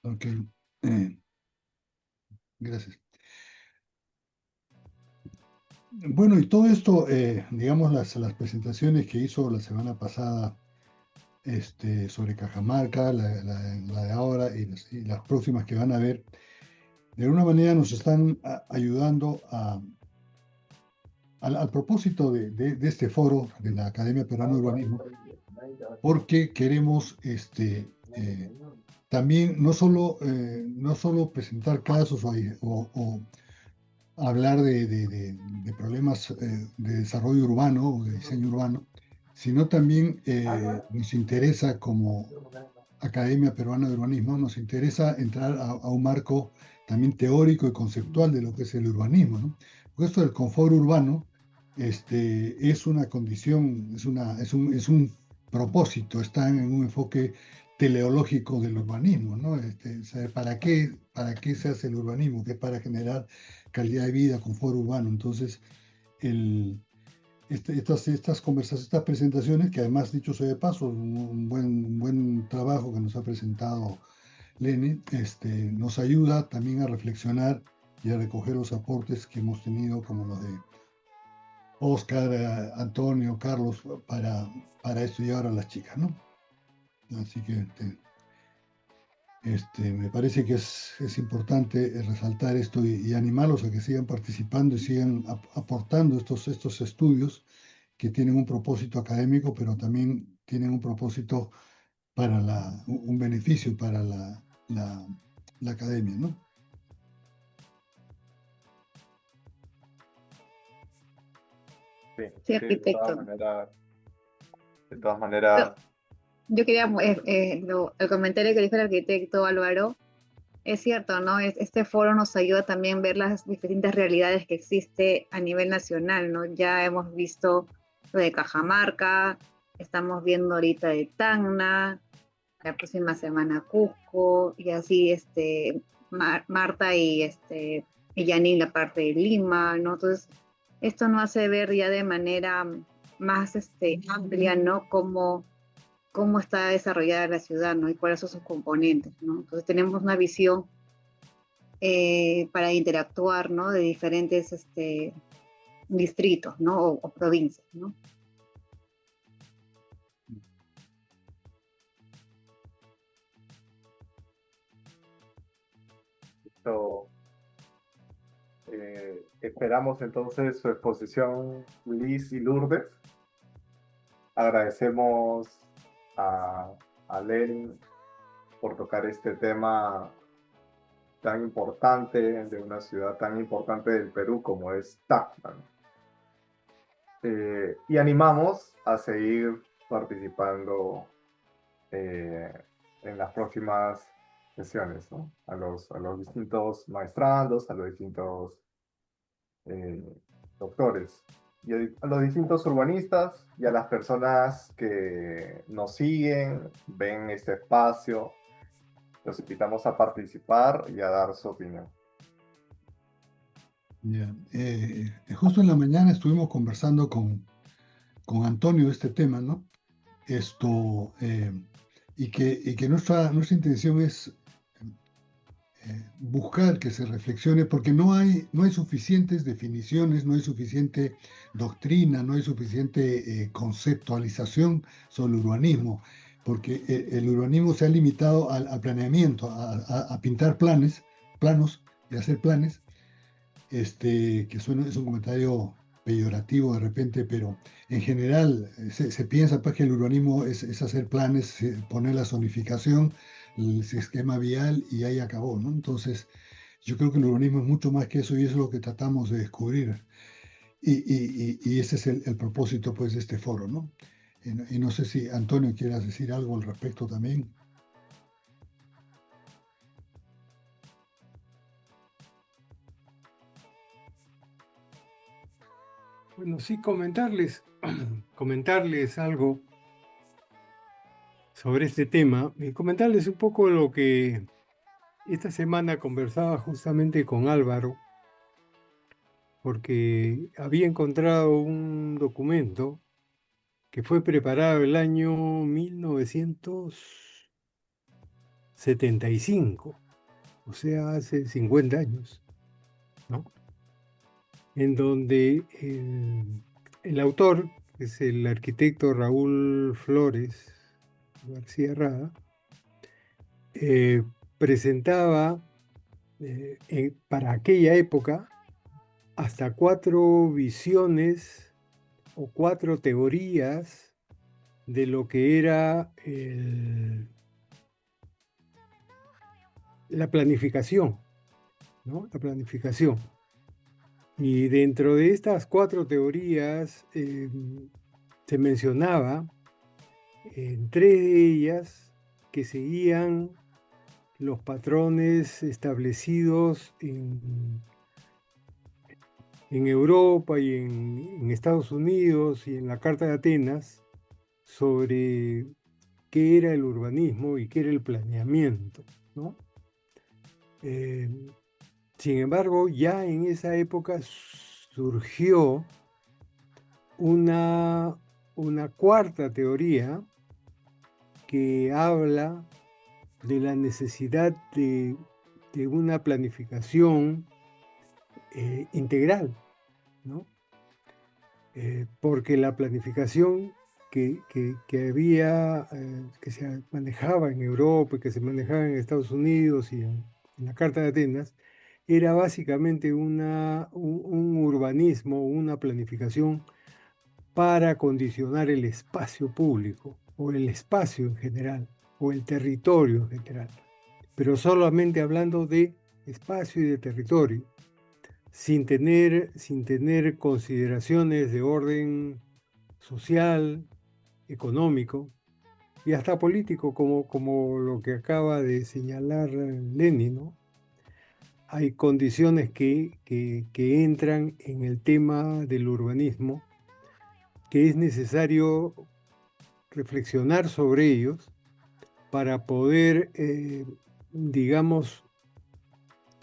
Ok. Gracias. Bueno, y todo esto, digamos, las presentaciones que hizo la semana pasada sobre Cajamarca, la de ahora y las próximas que van a ver, de alguna manera nos están ayudando al propósito de este foro de la Academia Peruana de Urbanismo, porque queremos también no solo presentar casos o hablar de problemas de desarrollo urbano o de diseño urbano, sino también nos interesa como Academia Peruana de Urbanismo, nos interesa entrar a un marco también teórico y conceptual de lo que es el urbanismo, ¿no? Porque esto del confort urbano es una condición, es un propósito, está en un enfoque teleológico del urbanismo, ¿no? O sea, ¿para qué se hace el urbanismo? Que es para generar calidad de vida, confort urbano. Entonces, el, estas conversaciones, estas presentaciones, que además, dicho sea de paso, un buen trabajo que nos ha presentado Lenin, nos ayuda también a reflexionar y a recoger los aportes que hemos tenido, como los de Oscar, Antonio, Carlos, para estudiar a las chicas, ¿no? Así que me parece que es importante resaltar esto y animarlos a que sigan participando y sigan aportando estos estudios que tienen un propósito académico, pero también tienen un propósito para un beneficio para la academia, ¿no? Sí, Sí, sí, arquitecto. de todas Yo, maneras, yo quería, el comentario que dijo el arquitecto Álvaro, es cierto, ¿no? Este foro nos ayuda también a ver las distintas realidades que existe a nivel nacional, ¿no? Ya hemos visto lo de Cajamarca, estamos viendo ahorita de Tacna, la próxima semana Cusco, y así Marta y Janine la parte de Lima, ¿no? Entonces, esto nos hace ver ya de manera más amplia, ¿no? Cómo está desarrollada la ciudad, ¿no? Y cuáles son sus componentes, ¿no? Entonces tenemos una visión para interactuar, ¿no? De diferentes distritos, ¿no? O provincias, ¿no? esto, esperamos entonces su exposición, Liz y Lourdes. Agradecemos a, a Len por tocar este tema tan importante de una ciudad tan importante del Perú como es Tacna, ¿no? y animamos a seguir participando en las próximas sesiones, ¿no? A los distintos maestrandos, a los distintos eh, doctores, y a los distintos urbanistas y a las personas que nos siguen, ven este espacio. Los invitamos a participar y a dar su opinión. Ya. Justo en la mañana estuvimos conversando con Antonio de este tema, ¿no? Esto, y que nuestra intención es buscar que se reflexione, porque no hay suficientes definiciones, no hay suficiente doctrina, no hay suficiente conceptualización sobre el urbanismo, porque el urbanismo se ha limitado al planeamiento, a pintar planos y hacer planes, que es un comentario peyorativo de repente, pero en general se piensa pues, que el urbanismo es hacer planes, poner la zonificación, el esquema vial y ahí acabó, ¿no? Entonces, yo creo que el urbanismo es mucho más que eso y eso es lo que tratamos de descubrir. Y ese es el propósito pues, de este foro, ¿no? Y no sé si Antonio quieras decir algo al respecto también. Bueno, sí, comentarles algo sobre este tema y comentarles un poco lo que esta semana conversaba justamente con Álvaro, porque había encontrado un documento que fue preparado el año 1975, o sea, hace 50 años, ¿no? En donde el autor, que es el arquitecto Raúl Flores García Rada, presentaba para aquella época hasta 4 visiones o 4 teorías de lo que era la planificación, ¿no? La planificación. Y dentro de estas 4 teorías se mencionaba en 3 de ellas que seguían los patrones establecidos en Europa y en Estados Unidos y en la Carta de Atenas sobre qué era el urbanismo y qué era el planeamiento, ¿no? Sin embargo, ya en esa época surgió una cuarta teoría que habla de la necesidad de una planificación integral, ¿no? Porque la planificación que se manejaba en Europa y que se manejaba en Estados Unidos y en la Carta de Atenas, era básicamente un urbanismo, una planificación para condicionar el espacio público o el espacio en general o el territorio en general, pero solamente hablando de espacio y de territorio, sin tener consideraciones de orden social, económico y hasta político, como lo que acaba de señalar Lenin, ¿no? Hay condiciones que entran en el tema del urbanismo, que es necesario reflexionar sobre ellos para poder, digamos,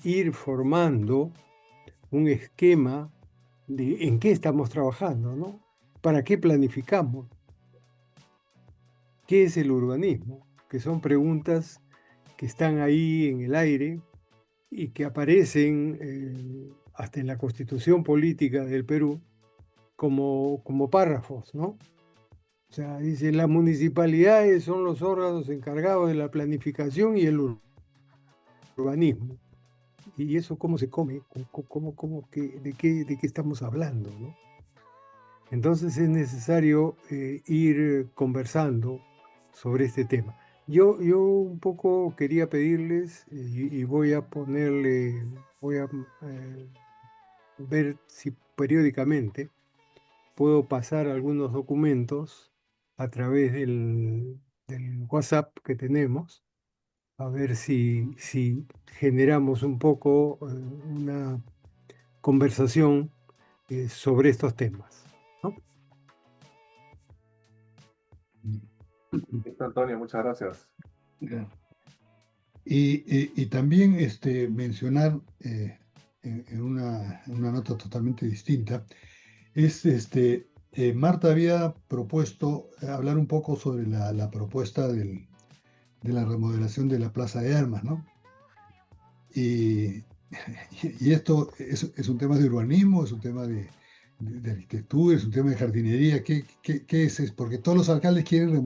ir formando un esquema de en qué estamos trabajando, ¿no? ¿Para qué planificamos? ¿Qué es el urbanismo? Que son preguntas que están ahí en el aire y que aparecen hasta en la Constitución Política del Perú como párrafos, ¿no? O sea, dice, las municipalidades son los órganos encargados de la planificación y el urbanismo. ¿Y eso cómo se come? De qué estamos hablando, ¿no? Entonces es necesario ir conversando sobre este tema. Yo un poco quería pedirles, y voy a voy a ver si periódicamente puedo pasar algunos documentos a través del WhatsApp que tenemos, a ver si generamos un poco una conversación sobre estos temas, ¿no? Listo, Antonio, muchas gracias. Ya. Y también mencionar en una nota totalmente distinta, es Marta había propuesto hablar un poco sobre la propuesta de la remodelación de la Plaza de Armas, ¿no? Y, y esto es un tema de urbanismo, es un tema de arquitectura, es un tema de jardinería. ¿Qué es? Porque todos los alcaldes quieren